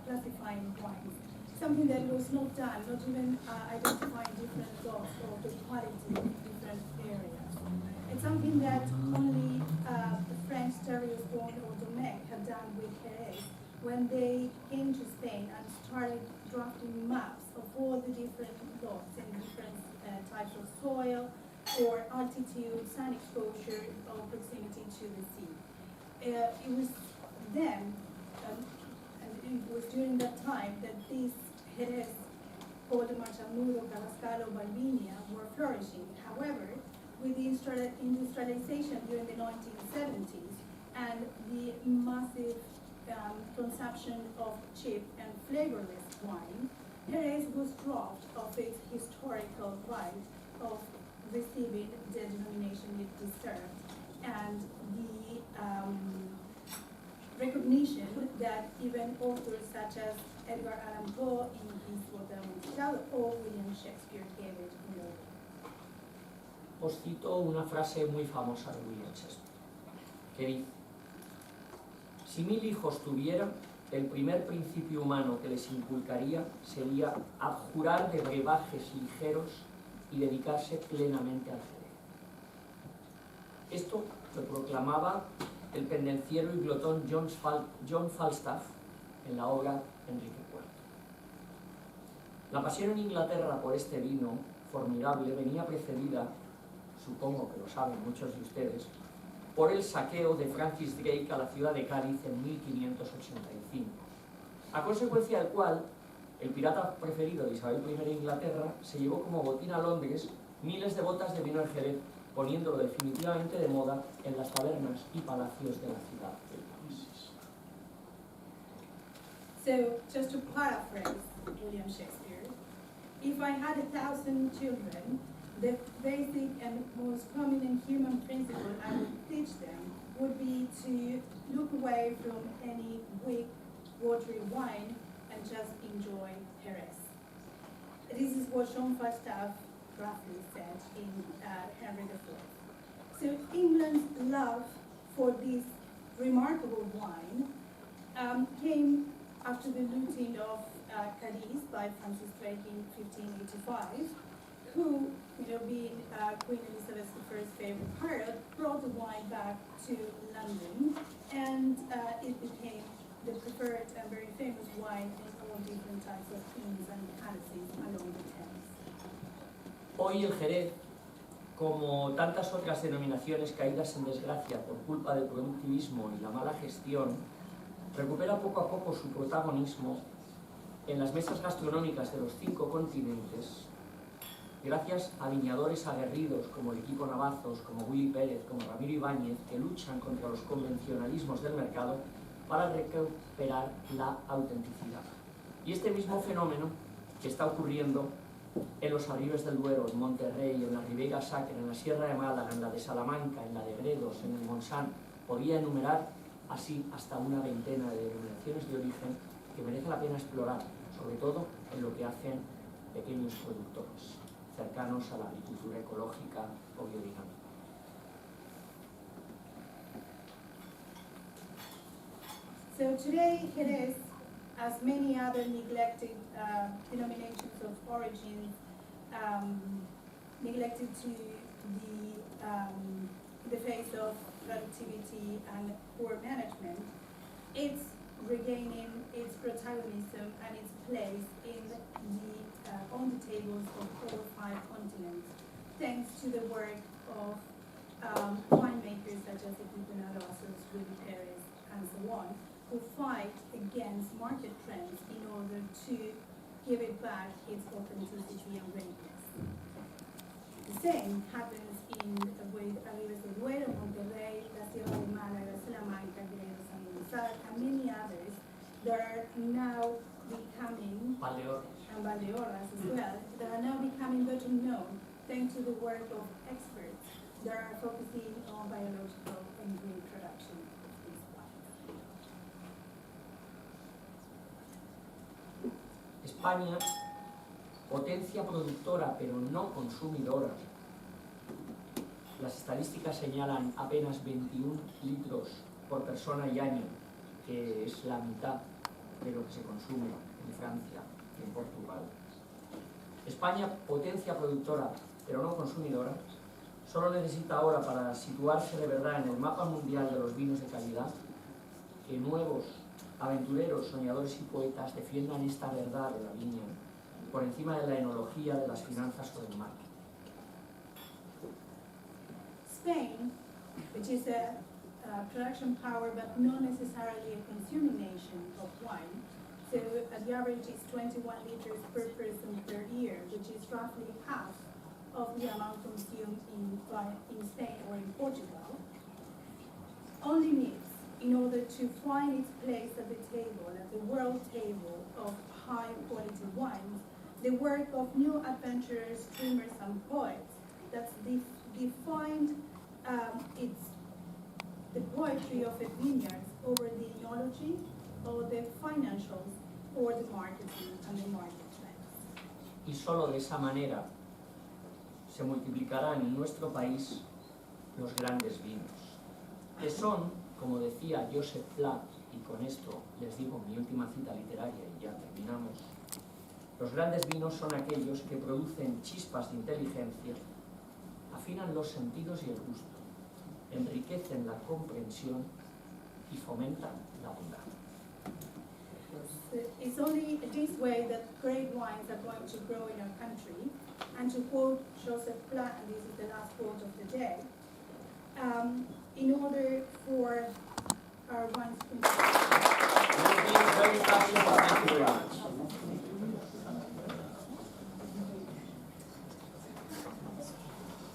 classifying wines. Something that was not done, not even identifying different dogs or the quality of different areas. It's something that only the French terriers or Domecq had done with Jerez when they came to Spain and started drafting maps of all the different dogs and different types of soil or altitude, sun exposure, or proximity to the sea. It was then, and it was during that time, that these Jerez, called the Macharnudo, Carrascal, or Balvinia, were flourishing. However, with the industrialization during the 1970s and the massive consumption of cheap and flavorless wine, Jerez was robbed of its historical right of receiving the denomination it deserved and the recognition that even authors such as Edgar Allan Poe in his Bota de Amontillado or William Shakespeare gave it more. Os cito una frase muy famosa de William Shakespeare, que dice: si 1000 hijos tuviera, el primer principio humano que les inculcaría sería abjurar de brebajes ligeros y dedicarse plenamente al Jerez. Esto lo proclamaba el pendenciero y glotón John Falstaff en la obra Enrique IV. La pasión en Inglaterra por este vino formidable venía precedida, supongo que lo saben muchos de ustedes, por el saqueo de Francis Drake a la ciudad de Cádiz en 1585, a consecuencia del cual el pirata preferido de Isabel I de Inglaterra se llevó como botín a Londres miles de botas de vino de Jerez, poniéndolo definitivamente de moda en las tabernas y palacios de la ciudad del país. So, just to paraphrase William Shakespeare, if I had 1,000 children, the basic and most prominent human principle I would teach them would be to look away from any weak, watery wine and just enjoy Jerez. This is what Jean Falstaff roughly said in Henry IV. So England's love for this remarkable wine came after the looting of Cadiz by Francis Drake in 1585, who, being Queen Elizabeth I's favorite pirate, brought the wine back to London, and it became the preferred and very famous wine in all different types of inns and palaces along the Thames. Hoy el Jerez, como tantas otras denominaciones caídas en desgracia por culpa del productivismo y la mala gestión, recupera poco a poco su protagonismo en las mesas gastronómicas de los 5 continentes, gracias a viñadores aguerridos como el equipo Navazos, como Willy Pérez, como Ramiro Ibáñez, que luchan contra los convencionalismos del mercado para recuperar la autenticidad. Y este mismo fenómeno que está ocurriendo en los Arribes del Duero, en Monterrey, en la Ribera Sacra, en la Sierra de Málaga, en la de Salamanca, en la de Gredos, en el Montsant, podría enumerar así hasta una veintena de denominaciones de origen que merece la pena explorar, sobre todo en lo que hacen pequeños productores, cercanos a la agricultura ecológica o biodinámica. So today, Jerez as many other neglected denominations of origin, neglected to the face of productivity and poor management, it's regaining its protagonism and its place on the tables of all 5 continents, thanks to the work of winemakers such as Rudy Perez, and so on, who fight against market trends in order to give it back its authenticity and greatness. The same happens with Arribes del Duero, Monterrey, La Sierra de Málaga, Salamanca, Gredos, and Monserrat, and many others that are now becoming, and Valdeorras as well, that are now becoming better known thanks to the work of experts that are focusing on biological and green production of these wines. España, potencia productora pero no consumidora. Las estadísticas señalan apenas 21 litros por persona y año, que es la mitad de lo que se consume en Francia y en Portugal. España, potencia productora pero no consumidora, solo necesita ahora, para situarse de verdad en el mapa mundial de los vinos de calidad, que nuevos aventureros, soñadores y poetas defiendan esta verdad de la viña por encima de la enología, de las finanzas o del marketing. Spain, which is a production power but not necessarily a consuming nation of wine, so the average is 21 liters per person per year, which is roughly half of the amount consumed in Spain or in Portugal, only needs, in order to find its place at the table, at the world table of high quality wines, the work of new adventurers, dreamers and poets that defined the poetry of the vineyards over the enology, or the financials, or the marketing and the market trends. Y solo de esa manera se multiplicarán en nuestro país los grandes vinos, que son, como decía Joseph Pla, y con esto les digo mi última cita literaria y ya terminamos, los grandes vinos son aquellos que producen chispas de inteligencia, afinan los sentidos y el gusto, enriquecen la comprensión y fomentan la bondad. It's only this way that great wines are going to grow in our country. And to quote Joseph Pla, and this is the last quote of the day, in order for our wines to Thank you very much.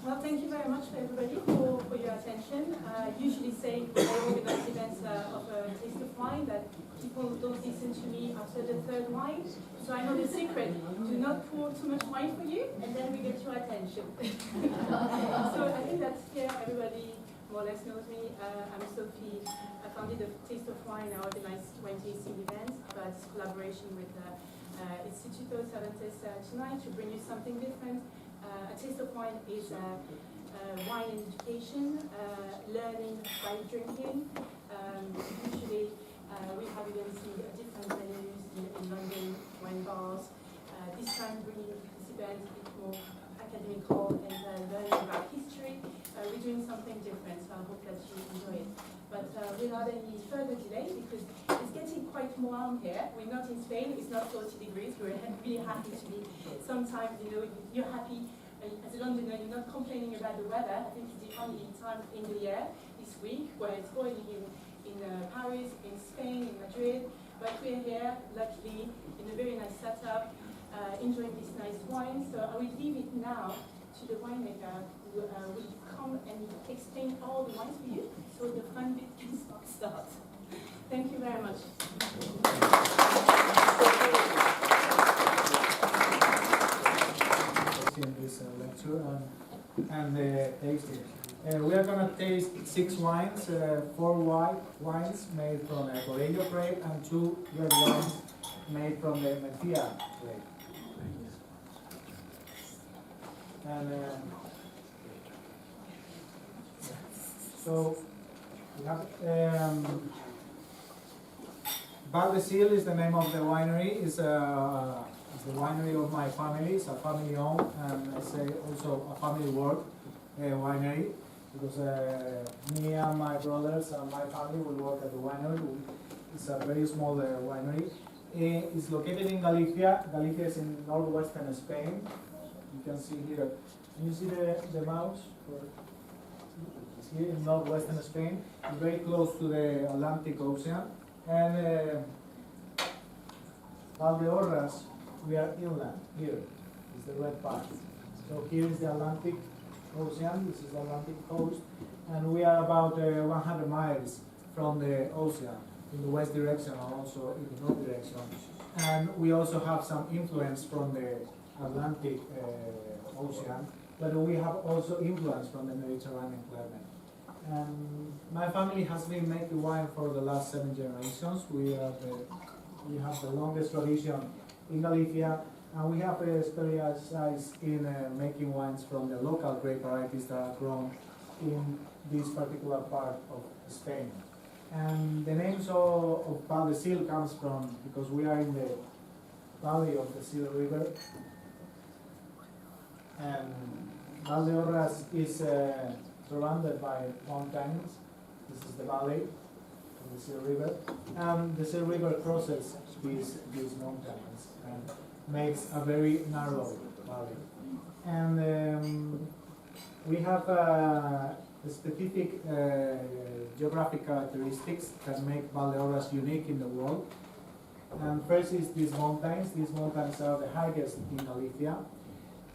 Well, thank you very much, everybody, for your attention. I usually say when I organize events of a taste of wine that people don't listen to me after the 3rd wine. So I know the secret. Do not pour too much wine for you, and then we get your attention. So I think that's here. Everybody more or less knows me. I'm Sophie. I founded the Taste of Wine. I organized 20 events, but collaboration with Instituto Cervantes tonight to bring you something different. A Taste of Wine is wine and education, learning by drinking. Usually we have even seen different menus in London, wine bars. This time bringing participants a bit more academical and learning about history. We're doing something different, so I hope that you enjoy it. But without any further delay, because it's getting quite warm here. We're not in Spain, it's not 40 degrees. We're really happy to be. Sometimes, you know, you're happy. As a Londoner, you're not complaining about the weather. I think it's the only time in the year this week where it's boiling in Paris, in Spain, in Madrid. But we're here, luckily, in a very nice setup, enjoying this nice wine. So I will leave it now to the winemaker who will come and explain all the wines for you, so the fun bit can start. Thank you very much. In this lecture and tasting. We are going to taste 6 wines, 4 white wines made from Godello grape and 2 red wines made from the Mencia grape. And so we have Valldesil is the name of the winery. It's the winery of my family. It's a family owned and I say also a family work winery, because me and my brothers and my family will work at the winery. It's a very small winery. It's located in Galicia. Galicia is in northwestern Spain. You can see here. Can you see the mouse? It's here in northwestern Spain. It's very close to the Atlantic Ocean. And Valdeorras, we are inland. Here is the red part. So here is the Atlantic Ocean. This is the Atlantic coast, and we are about 100 miles from the ocean in the west direction and also in the north direction. And we also have some influence from the Atlantic Ocean, but we have also influence from the Mediterranean climate. My family has been making wine for the last 7 generations. We have the longest tradition in Galicia, and we have specialized in making wines from the local grape varieties that are grown in this particular part of Spain. And the names of Valdesil comes from, because we are in the valley of the Sil River, and Valdeorras is surrounded by mountains. This is the valley of the Sil River, and the Sil River crosses these mountains and makes a very narrow valley. And we have specific geographic characteristics that make Valdeorras unique in the world. And first is these mountains. These mountains are the highest in Galicia,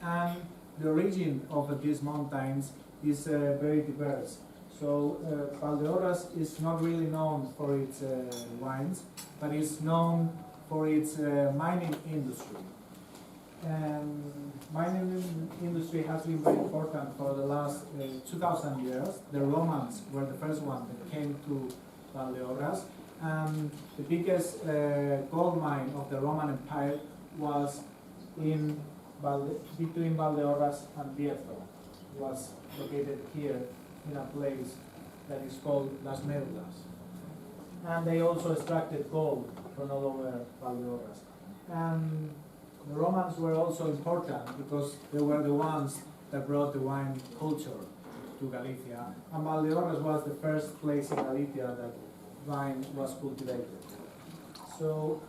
and the origin of these mountains is very diverse. So Valdeorras is not really known for its wines, but is known for its mining industry. And mining industry has been very important for the last 2,000 years. The Romans were the first one that came to Valdeorras, and the biggest gold mine of the Roman Empire was in between Valdeorras and Bierzo. It was located here in a place that is called Las Medlas. And they also extracted gold from all over Valdeorras. And the Romans were also important because they were the ones that brought the wine culture to Galicia. And Valdeorras was the first place in Galicia that wine was cultivated. So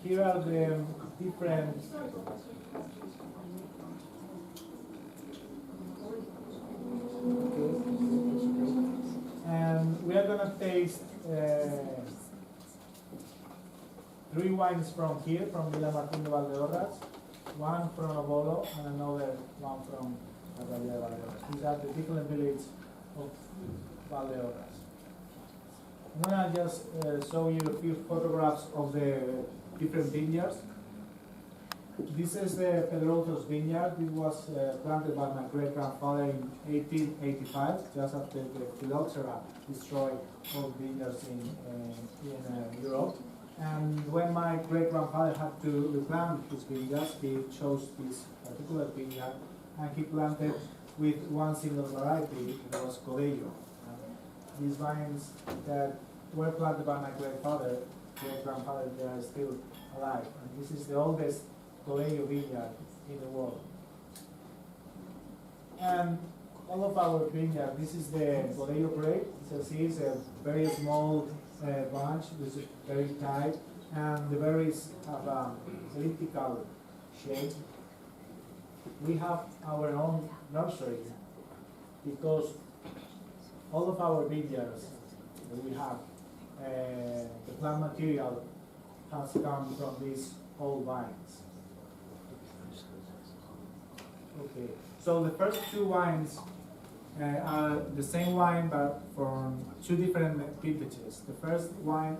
here are the different and we are going to taste 3 wines from here, from Villa Martín de Valdeorras, one from Obolo and another one from la Bahía de Valdeorras. These are the different villages of Valdeorras. I'm going to just show you a few photographs of the different vineyards. This is the Pedrosos vineyard. It was planted by my great-grandfather in 1885, just after the phylloxera destroyed all vineyards in Europe. And when my great-grandfather had to replant his vineyards, he chose this particular vineyard, and he planted with one single variety, that was Godello. These vines that were planted by my great-grandfather, they are still alive. And this is the oldest Godello vineyard in the world. And all of our vineyard, this is the Godello grape. So see, it's a very small bunch, which is very tight, and the berries have an elliptical shape. We have our own nursery because all of our vineyards that we have, the plant material has come from these old vines. Okay, so the first 2 wines are the same wine but from 2 different vintages. The first wine,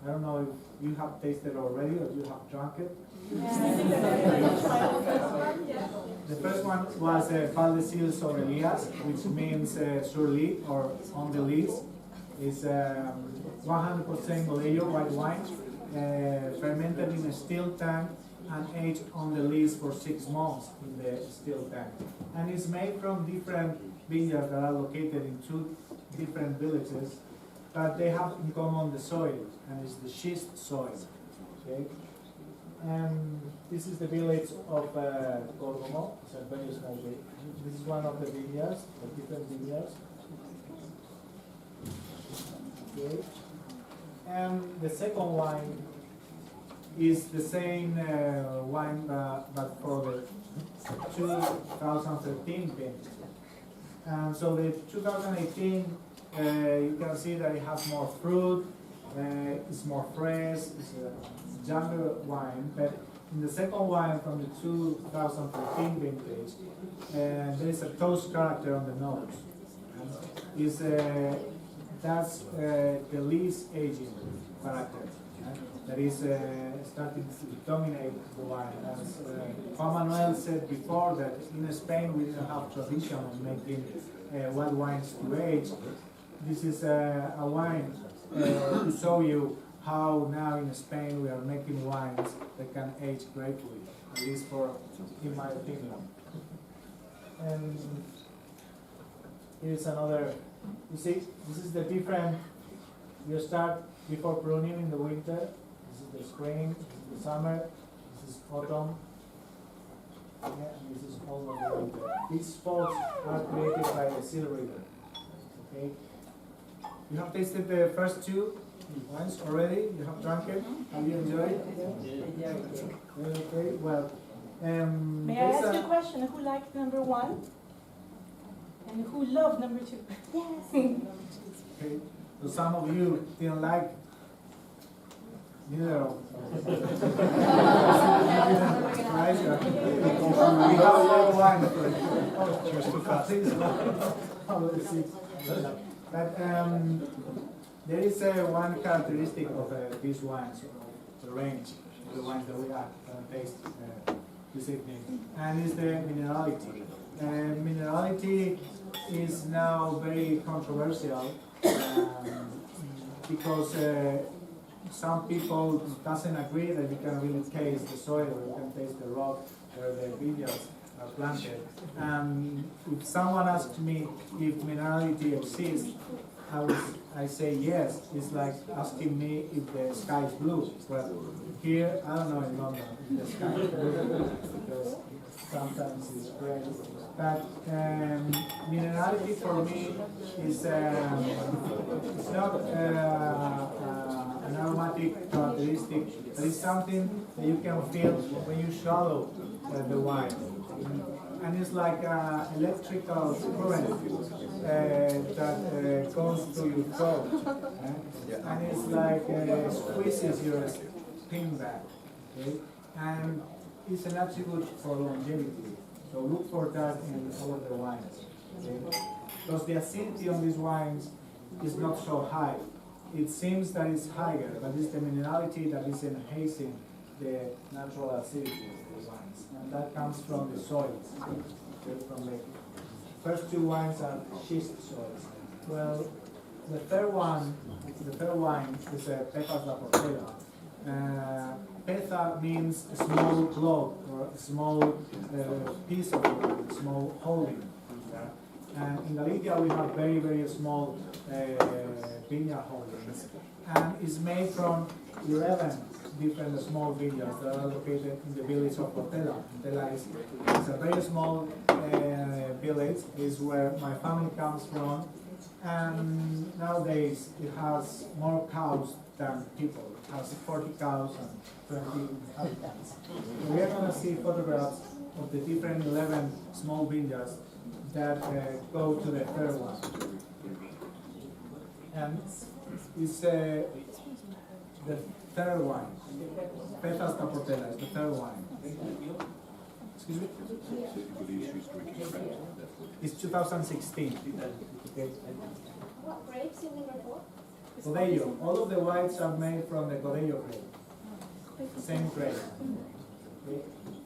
I don't know if you have tasted already or you have drunk it. The first one was Valldesil sobre, which means sur lit or on the lees. It's 100% Godello white wine, fermented in a steel tank and aged on the lees for 6 months in the steel tank. And it's made from different vineyards that are located in 2 different villages but they have in common the soil, and it's the schist soil. Okay? And this is the village of Gorgomo. It's a very small village. This is one of the vineyards, the different vineyards. Okay. And the second wine is the same wine, but for the 2013 vintage. And so the 2018, you can see that it has more fruit, it's more fresh, it's a younger wine. But in the second wine from the 2013 vintage, there is a toast character on the nose. That's the least aging character. That is starting to dominate the wine. As Juan Manuel said before, that in Spain we didn't have tradition of making white wines to age. This is a wine to show you how now in Spain we are making wines that can age greatly, at least in my opinion. And here's another, you see, this is the different, you start before pruning in the winter. This is the spring, this is the summer, this is autumn, and this is all of the winter. These spots are created by the Sil River. Okay? You have tasted the first two wines already? You have drunk it? Have you enjoyed it? Okay, well. May I ask you a question? Who liked number one? And who loved number two? Yes. Okay. So some of you didn't like neither of them. Right? We have a lot of wine for it. She was too fast. But there is one characteristic of these wines, the range of the wines that we are taste this evening, and is the minerality. Minerality is now very controversial because some people doesn't agree that you can really taste the soil, or you can taste the rock where the vineyards are planted. If someone asks me if minerality exists, I say yes. It's like asking me if the sky is blue. Well, here, I don't know in London if the sky is blue, because sometimes it's gray. But minerality for me is it's not an aromatic characteristic, but it's something that you can feel when you swallow the wine. And it's like electrical current that goes through your throat. And it's like squeezes your skin back. Okay? And it's an attribute for longevity. So look for that in all of the wines. Okay? Because the acidity on these wines is not so high. It seems that it's higher, but it's the minerality that is enhancing the natural acidity of the wines. And that comes from the soils. Okay? From the first two wines are schist soils. Well, the third wine is Pezas da Portela. Peza means a small globe or a small piece of wood, a small holding. And in Galicia we have very, very small vineyard holdings. And it's made from 11 different small vineyards that are located in the village of Portela. Portela is a very small village, is where my family comes from. And nowadays it has more cows than people. It has 40 cows and 20 inhabitants. So we are going to see photographs of the different 11 small vineyards that go to the third one. And it's the third wine. Pezas da Portela is the third wine. Excuse me? It's 2016. Okay. What grapes in the report? Godello. All of the wines are made from the Godello grape. Same grape. Okay.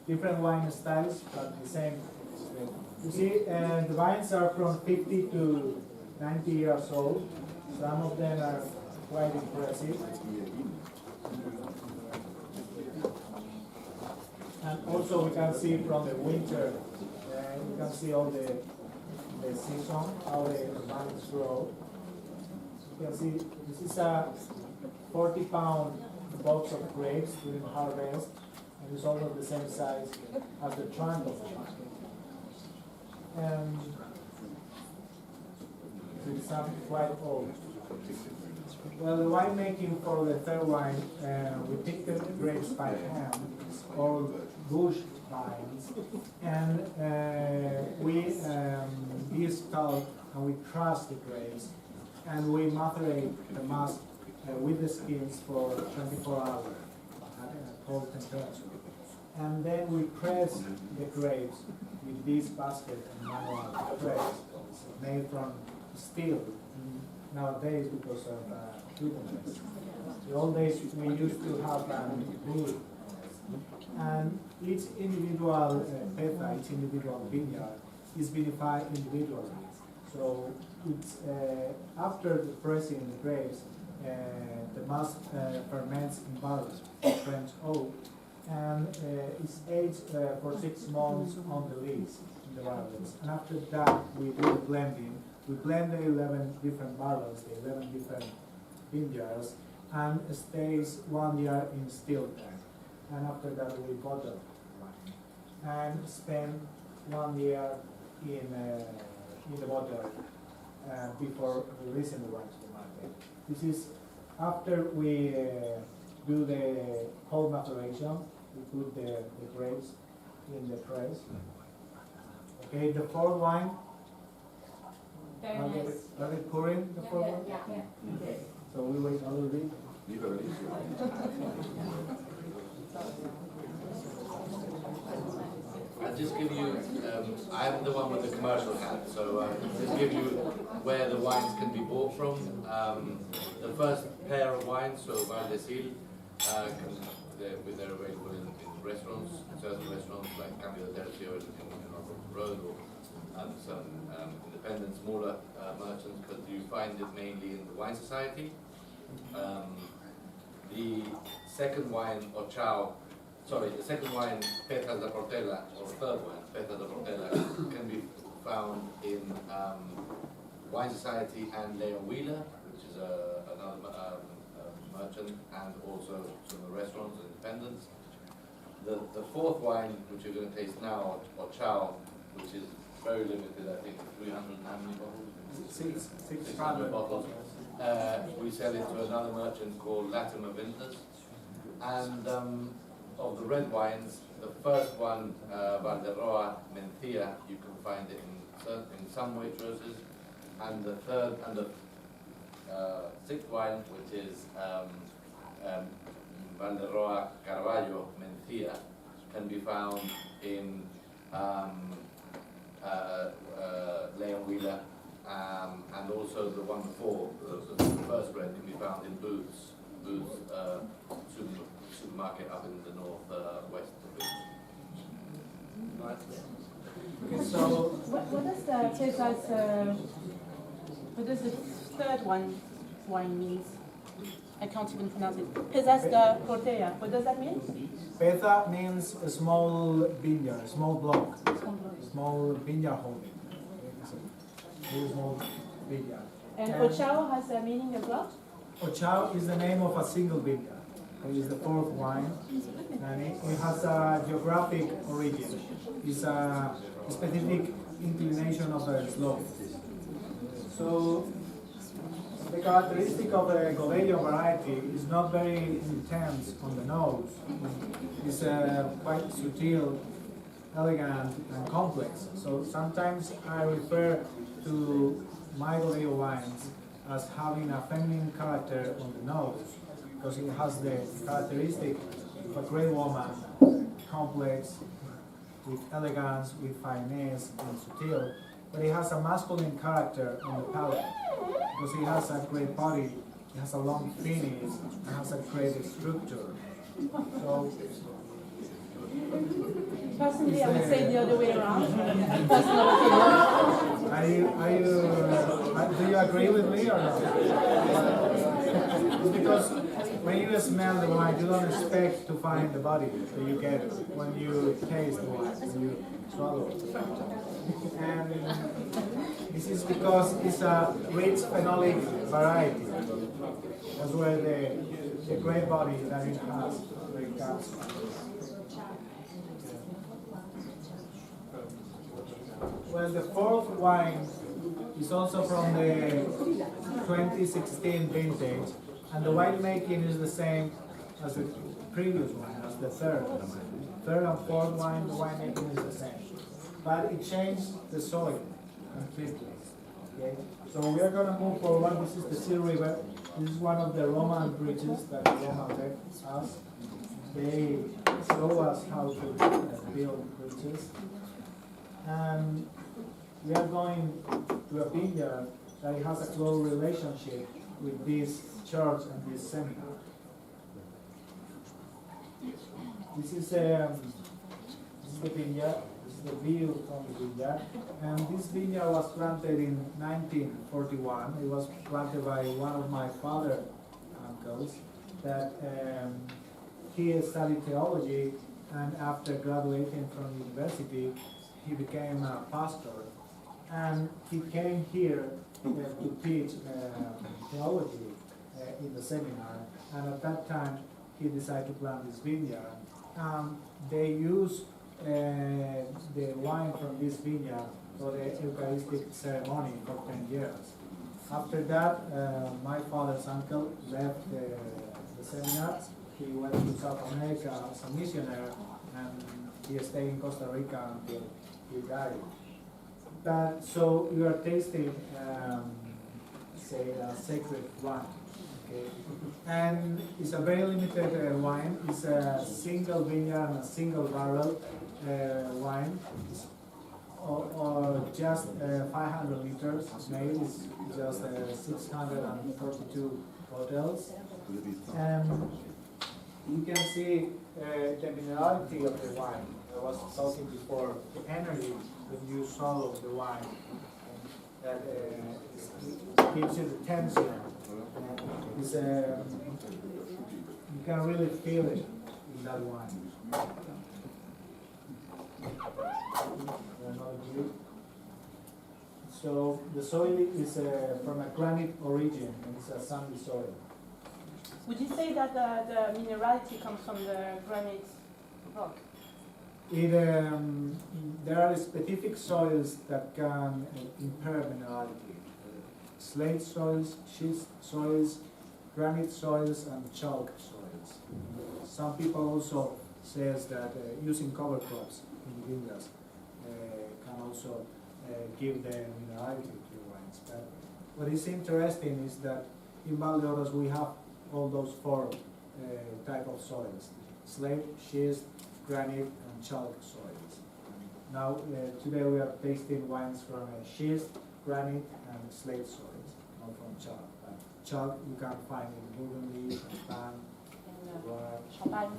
Different wine styles, but the same grape. You see, the vines are from 50 to 90 years old. Some of them are quite impressive. And also we can see from the winter, you can see all the season, how the vines grow. You can see this is a 40-pound box of grapes during harvest, and it's almost the same size as the trunk of the vine. And it's something quite old. Well, the winemaking for the third wine, we pick the grapes by hand, or bush vines, and we de-scald and we crush the grapes, and we macerate the must with the skins for 24 hours at cold temperature. And then we press the grapes with this basket and manual press made from steel nowadays because of wooden. The old days we used to have wood. And each individual peta, each individual vineyard is vinified individually. So it's after the pressing the grapes, the must ferments in barrels, French oak, and it's aged for 6 months on the lees in the barrels. And after that, we do the blending. We blend the 11 different barrels, the 11 different vineyards, and stays 1 year in still tank. And after that, we bottle wine and spend 1 year in the bottle before releasing the wine to the market. This is after we do the cold maceration. We put the grapes in the press. Okay, the fourth wine. Very nice. Are they pouring the fourth one? Yeah. So we wait a little bit. I'll just give you, I'm the one with the commercial hat, so just give you where the wines can be bought from. The first pair of wines, so Valldesil, they're available in restaurants, certain restaurants like Cambio del Tercio in Road Road, or some independent, smaller merchants, because you find it mainly in the wine society. The second wine, the second wine, Petas de Portela, or third wine, Petas de Portela, can be found in Wine Society and Leon Wheeler, which is another merchant, and also some of the restaurants and independents. The fourth wine, which you're going to taste now, or Chow, which is very limited, I think 300 how many bottles? 600 bottles. We sell it to another merchant called Latimer Vintners. And of the red wines, the first one, Valderoa Mencia, you can find it in some waitroses. And the third and the sixth wine, which is Valderoa Carvalho Mencia, can be found in Leon Wheeler, and also the one before, the first red, can be found in Booth's supermarket up in the north-west of it. Right. Okay, so What does the Petas, what does the third wine means? I can't even pronounce it. Petas de Portella. What does that mean? Peta means a small vineyard, small block, small vineyard holding. Very small vineyard. And Ochao has a meaning as well? Ochao is the name of a single vineyard. It is the fourth wine, and it has a geographic origin. It's a specific inclination of a slope. So the characteristic of the Godello variety is not very intense on the nose. It's quite subtle, elegant, and complex. So sometimes I refer to my Godello wines as having a feminine character on the nose, because it has the characteristic of a great woman, complex, with elegance, with finesse, and subtle, but it has a masculine character on the palate, because it has a great body, it has a long finish, it has a great structure. So, Personally, I would say the other way around. Personal opinion. do you agree with me or not? It's because when you smell the wine, you don't expect to find the body that you get when you taste the wine. When you swallow. And this is because it's a rich phenolic variety. That's where the grape body that it has, where it comes from. Well, the fourth wine is also from the 2016 vintage, and the winemaking is the same as the previous one, as the third. Third and fourth wine, the winemaking is the same. But it changed the soil completely. Okay? So we are going to move forward. This is the Sea River. This is one of the Roman bridges that the Roman left us. They show us how to build bridges. And we are going to a vineyard that has a close relationship with this church and this seminar. This is the vineyard. This is the view from the vineyard. And this vineyard was planted in 1941. It was planted by one of my father's uncles that he studied theology, and after graduating from university, he became a pastor. And he came here to teach theology in the seminar. And at that time, he decided to plant this vineyard. They use the wine from this vineyard for the Eucharistic ceremony for 10 years. After that, my father's uncle left the seminar. He went to South America as a missionary, and he stayed in Costa Rica until he died. So you are tasting, say, a sacred wine. Okay. And it's a very limited wine. It's a single vineyard and a single barrel wine, or just 500 liters made. It's just 642 bottles. And you can see the minerality of the wine. I was talking before, the energy when you swallow the wine, that gives you the tension. You can really feel it in that wine. Another view. So the soil is from a granite origin, and it's a sandy soil. Would you say that the minerality comes from the granite rock? There are specific soils that can impair minerality. Slate soils, schist soils, granite soils, and chalk soils. Some people also says that using cover crops in the vineyards can also give the minerality to wines. But what is interesting is that in Valdeorras we have all those four type of soils: slate, schist, granite, and chalk soils. Now today we are tasting wines from schist, granite, and slate soils, not from chalk. Chalk you can find in Burgundy, Champagne, Champagne.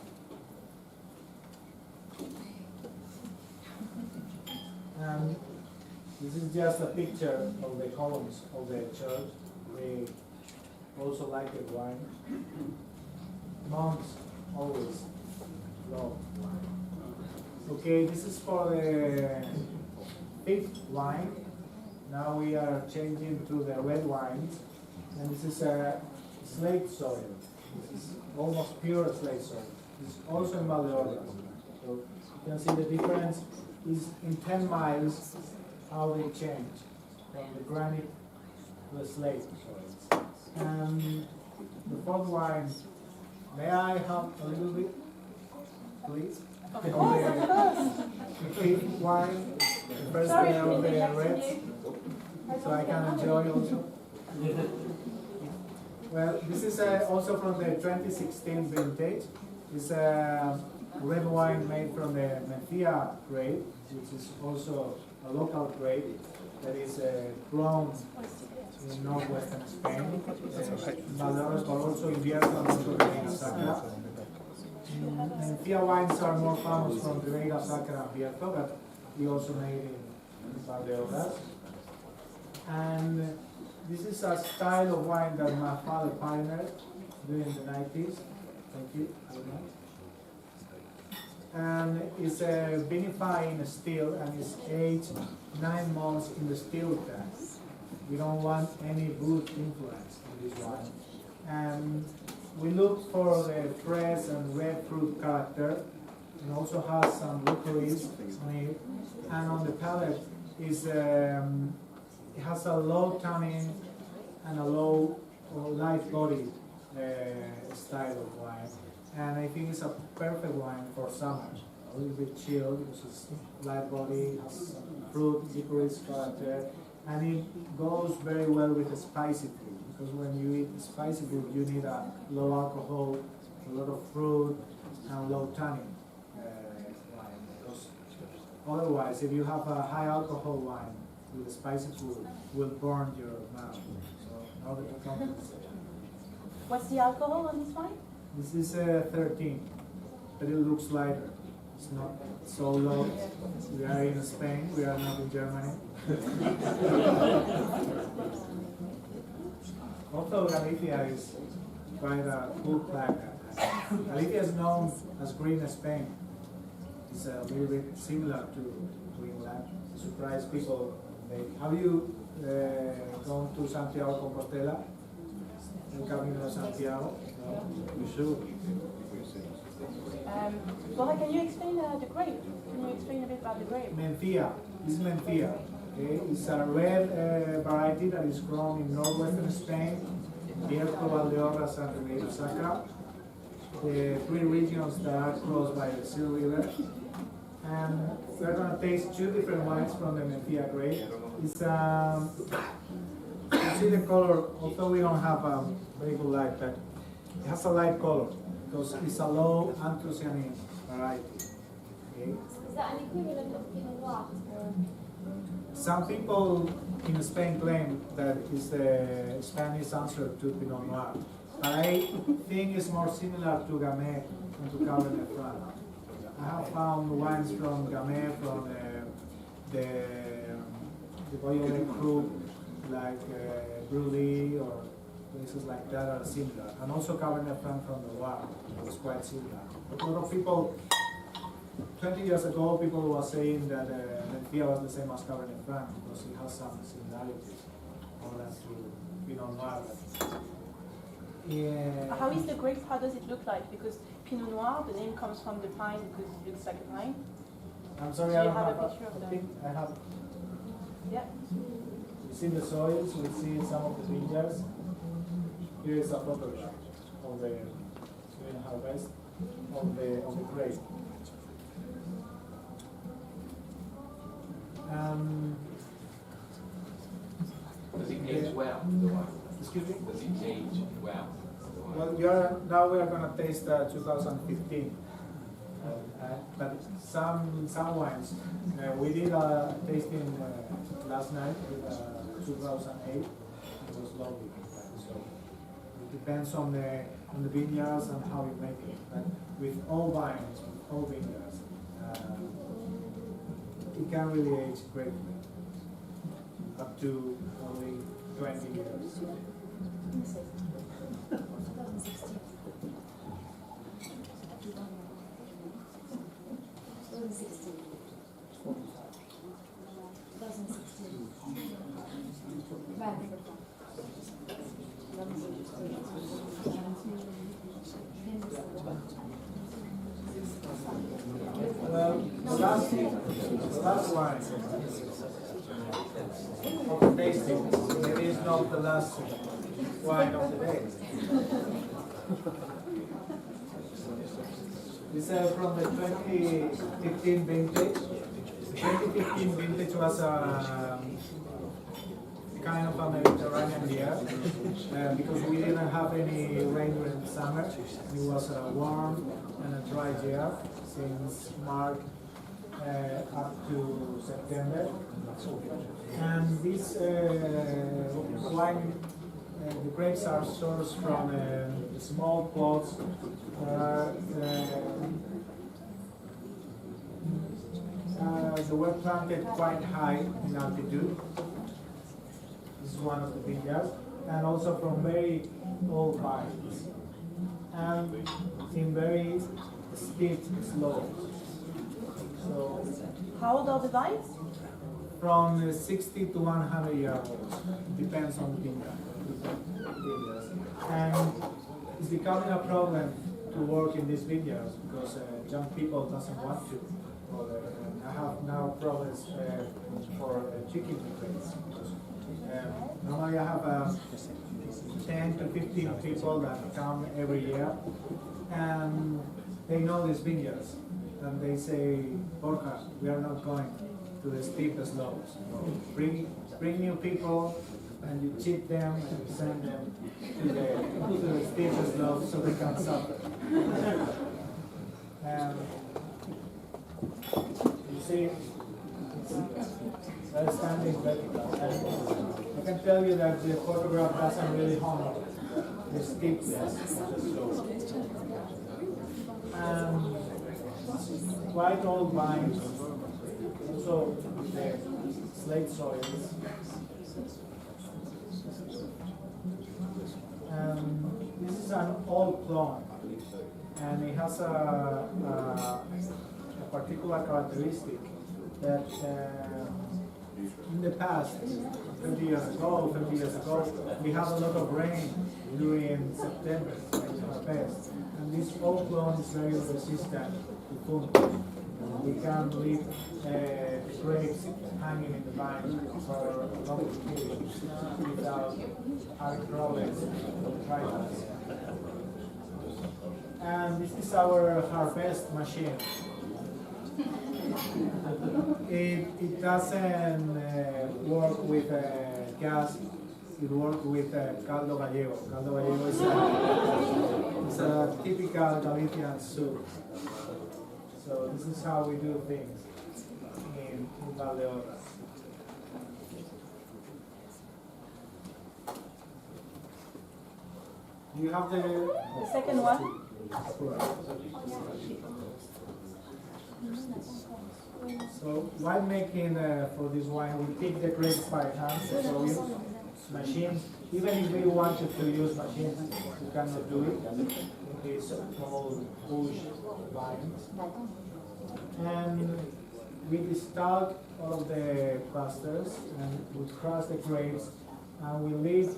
And this is just a picture of the columns of the church. We also like the wine. Monks always love wine. Okay, this is for the fifth wine. Now we are changing to the red wines. And this is a slate soil. This is almost pure slate soil. It's also in Valdeorras. So you can see the difference is in 10 miles how they change from the granite to the slate soils. And the fourth wine, may I have a little bit, please? Of course. The fifth wine, the first layer of the reds, so I can enjoy also. Well, this is also from the 2016 vintage. It's a red wine made from the Mencia grape, which is also a local grape that is grown in northwestern Spain, Valdeorras, but also in Bierzo and Ribera Sacra. Mencia wines are more famous from Ribera Sacra and Bierzo, but we also made in Valdeorras. And this is a style of wine that my father pioneered during the 90s. Thank you very much. and is vinified in still and is aged 9 months in the still tank. We don't want any wood influence in this wine. And we look for the fresh and red fruit character, and also has some licorice on it. And on the palate is it has a low tannin and a low or light body style of wine. And I think it's a perfect wine for summer. A little bit chilled because it's light body, has some fruit, licorice character, and it goes very well with a spicy food. Because when you eat spicy food, you need a low alcohol, a lot of fruit, and low tannin wine. Because otherwise, if you have a high alcohol wine with a spicy food, it will burn your mouth. So in order to compensate. What's the alcohol on this wine? This is 13, but it looks lighter. It's not so low. We are in Spain, we are not in Germany. Also, Galicia is quite a cool flag. Galicia is known as Green Spain. It's a little bit similar to England. Surprise people. Have you gone to Santiago Compostela? El Camino de Santiago? No? You should. Well, can you explain the grape? Can you explain a bit about the grape? Mencia. This is Mencia. Okay? It's a red variety that is grown in northwestern Spain, Bierzo, Valdeorras, and Ribeira Sacra, the 3 regions that are crossed by the Sil River. And we're going to taste 2 different wines from the Mencia grape. It's you see the color, although we don't have a very good light, but it has a light color because it's a low anthocyanin variety. Okay? Is that an equivalent of Pinot Noir? Some people in Spain claim that it's the Spanish answer to Pinot Noir. But I think it's more similar to Gamay than to Cabernet Franc. I have found wines from Gamay, from the Beaujolais Cru, like Brulé or places like that are similar. And also Cabernet Franc from the Loire is quite similar. But a lot of people, 20 years ago, people were saying that Mencia was the same as Cabernet Franc because it has some similarities more than to Pinot Noir. Yeah. How is the grape? How does it look like? Because Pinot Noir, the name comes from the pine because it looks like a pine. I'm sorry, Do I you don't have have a picture of I them? think I have. Yeah. We see the soils, we see some of the vineyards. Here is a photograph of the harvest of the grape. Does it age well, the wine? Excuse me? Does it age well? Well, now we are going to taste 2015. But some wines. We did a tasting last night with 2008. It was lovely. So it depends on the vineyards and how you make it. But with all wines, with all vineyards, it can really age greatly, up to only 20 years. 2016. Well, the last wine of the tasting, maybe it's not the last wine of the day. This is from the 2015 vintage. The 2015 vintage was a kind of a Mediterranean year because we didn't have any rain during the summer. It was a warm and a dry year since March up to September. And this wine, the grapes are sourced from small plots. They were planted quite high in altitude. This is one of the vineyards, and also from very old vines, and in very steep slopes. So How old are the vines? from 60 to 100 years old, depends on the vineyard. And it's becoming a problem to work in these vineyards because young people doesn't want to. I have now problems for chicken rates. Normally I have 10 to 15 people that come every year, and they know these vineyards, and they say, Borja, we are not going to the steep slopes. Bring new people, and you cheat them and send them to the steep slopes so they can suffer. You see, they're standing vertical. And I can tell you that the photograph doesn't really honor the steepness of the slope. Quite old vines, also the slate soils. This is an old clone, and it has a particular characteristic that in the past, 30 years ago, we had a lot of rain during September, harvest, and this old clone is very resistant to fungi. We can leave grapes hanging in the vine for a long period without having problems with dryness. And this is our harvest machine. It doesn't work with gas, it works with caldo gallego. Caldo gallego is a typical Galician soup. So this is how we do things in Valdeorras. You have the second one? So wine making for this wine, we pick the grapes by hand. So we use machines. Even if we wanted to use machines, we cannot do it. It's called bush vines. And we distalk all of the clusters and we crush the grapes and we leave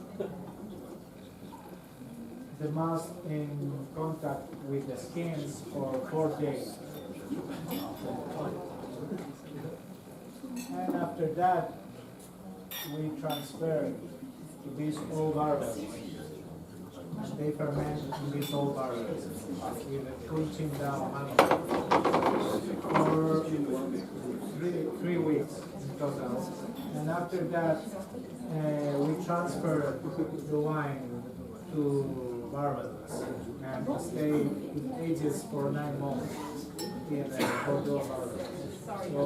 the must in contact with the skins for 4 days. And after that, we transfer to these old barrels. And they ferment in these old barrels with a cooling down for 3 weeks in total. And after that, we transfer the wine to barrels and stay in ages for 9 months in Bordeaux barrels. So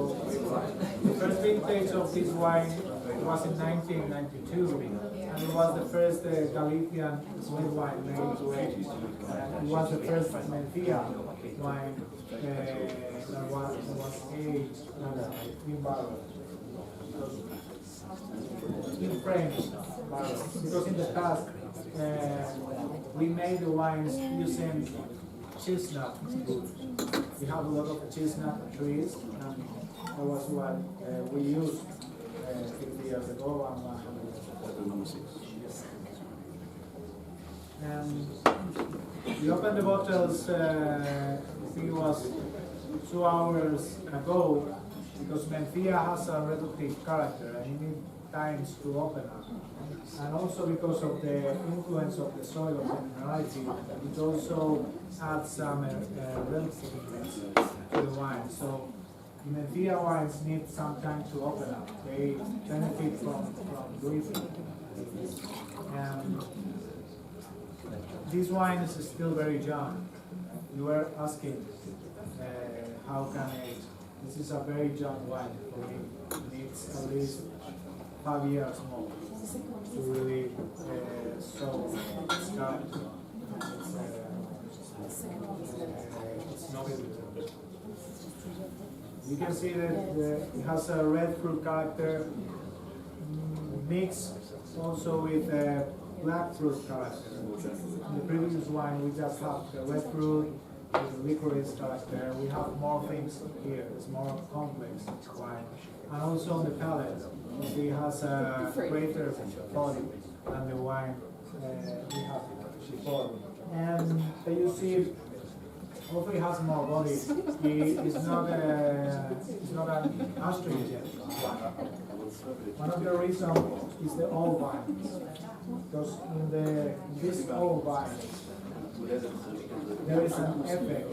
the first vintage of this wine was in 1992, and it was the first Galician red wine made. It was the first Mencia wine that was aged in barrels. In French barrels, because in the past we made the wines using chestnut wood. We have a lot of chestnut trees, and that was what we used 50 years ago and 100 years ago. And we opened the bottles, I think it was 2 hours ago, because Mencia has a reductive character and you need times to open up. And also because of the influence of the soil of the minerality, it also adds some relativeness to the wine. So Mencia wines need some time to open up. They benefit from breathing. And this wine is still very young. You were asking how can I age? This is a very young wine for me. It needs at least 5 years more to really show its character. It's nobility. You can see that it has a red fruit character mixed also with a black fruit character. In the previous wine we just have the red fruit with licorice character. We have more things here. It's more complex wine. And also on the palate, you see it has a greater body than the wine we have before. And you see, also it has more body. It's not an astringent wine. One of the reasons is the old wines, because in this old wine there is an effect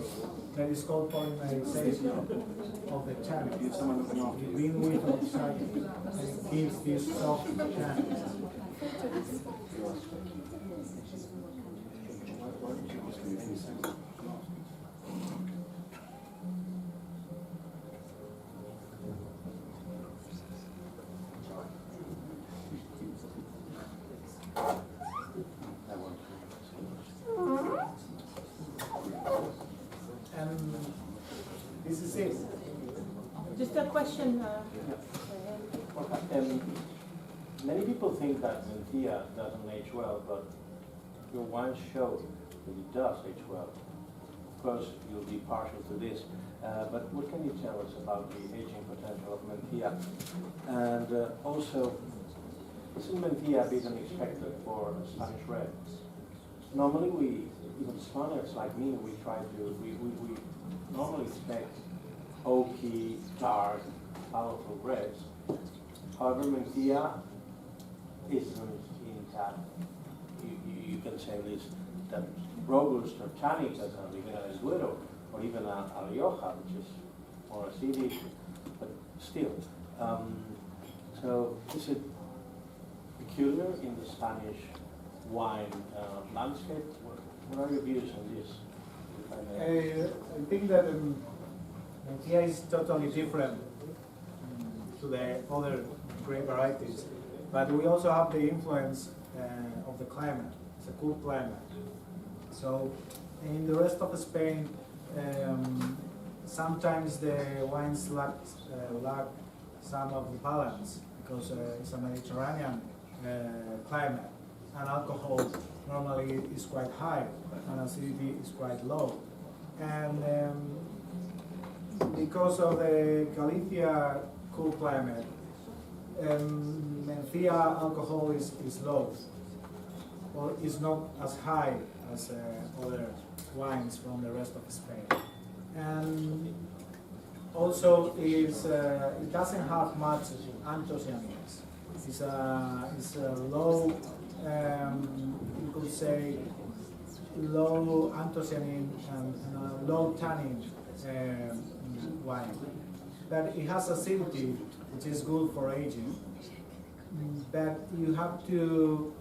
that is called polymerization of the tannins. It's been with oxide and it gives this soft tannins. And this is it. Just a question. Many people think that Mencia doesn't age well, but your wines show that it does age well. Of course, you'll be partial to this, but what can you tell us about the aging potential of Mencia? And also, isn't Mencia a bit unexpected for a Spanish red? Normally, even Spaniards like me, we normally expect oaky, dark, powerful reds. However, Mencia isn't in that. You can say this that robust or tannic as a Ribera del Duero, or even a Rioja, which is more acidic, but still. So is it peculiar in the Spanish wine landscape? What are your views on this? I think that Mencia is totally different to the other grape varieties, but we also have the influence of the climate. It's a cool climate. So in the rest of Spain, sometimes the wines lack some of the balance because it's a Mediterranean climate, and alcohol normally is quite high and acidity is quite low. And because of the Galicia cool climate, Mencia alcohol is low, or is not as high as other wines from the rest of Spain. And also it doesn't have much anthocyanins. It's a low, you could say, low anthocyanin and low tannin wine. But it has acidity, which is good for aging. But you have to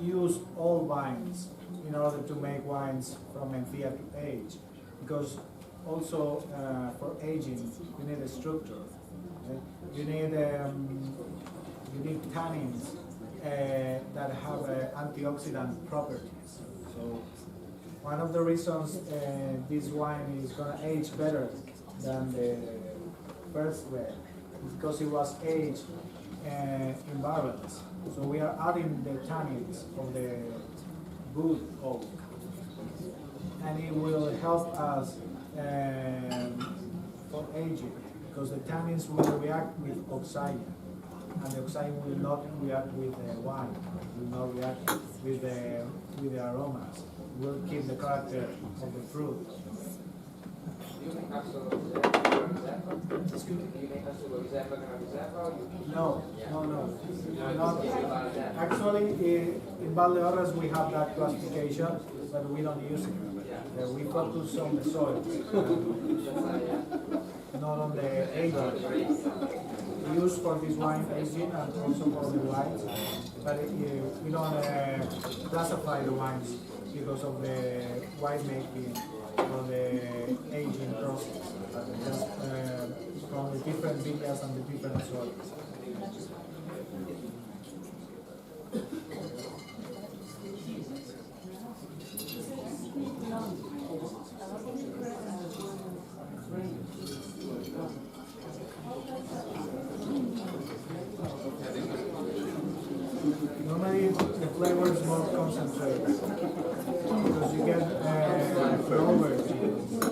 use old wines in order to make wines from Mencia to age, because also for aging you need a structure. You need tannins that have antioxidant properties. So one of the reasons this wine is going to age better than the first red is because it was aged in barrels. So we are adding the tannins of the good oak, and it will help us for aging, because the tannins will react with oxide, and the oxide will not react with the wine, will not react with the aromas. It will keep the character of the fruit. No. Not. Actually, in Valdeorras we have that classification, but we don't use it. We focus on the soil, not on the aging. We use for this wine aging and also for the wines, but we don't classify the wines because of the winemaking or the aging process. Just from the different vineyards and the different soils. Normally the flavor is more concentrated because you get flowers.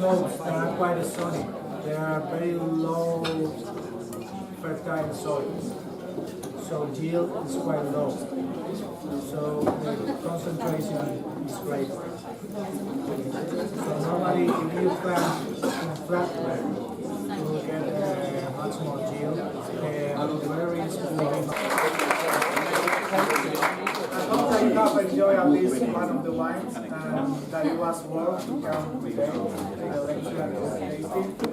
slopes that are quite sunny. They are very low fertile soils, so yield is quite low. So the concentration is great. So normally if you plant in flatland, you will get much more yield. The berries will I hope that you have enjoyed at least one of the wines and that it was worth to come today, take a lecture and taste it.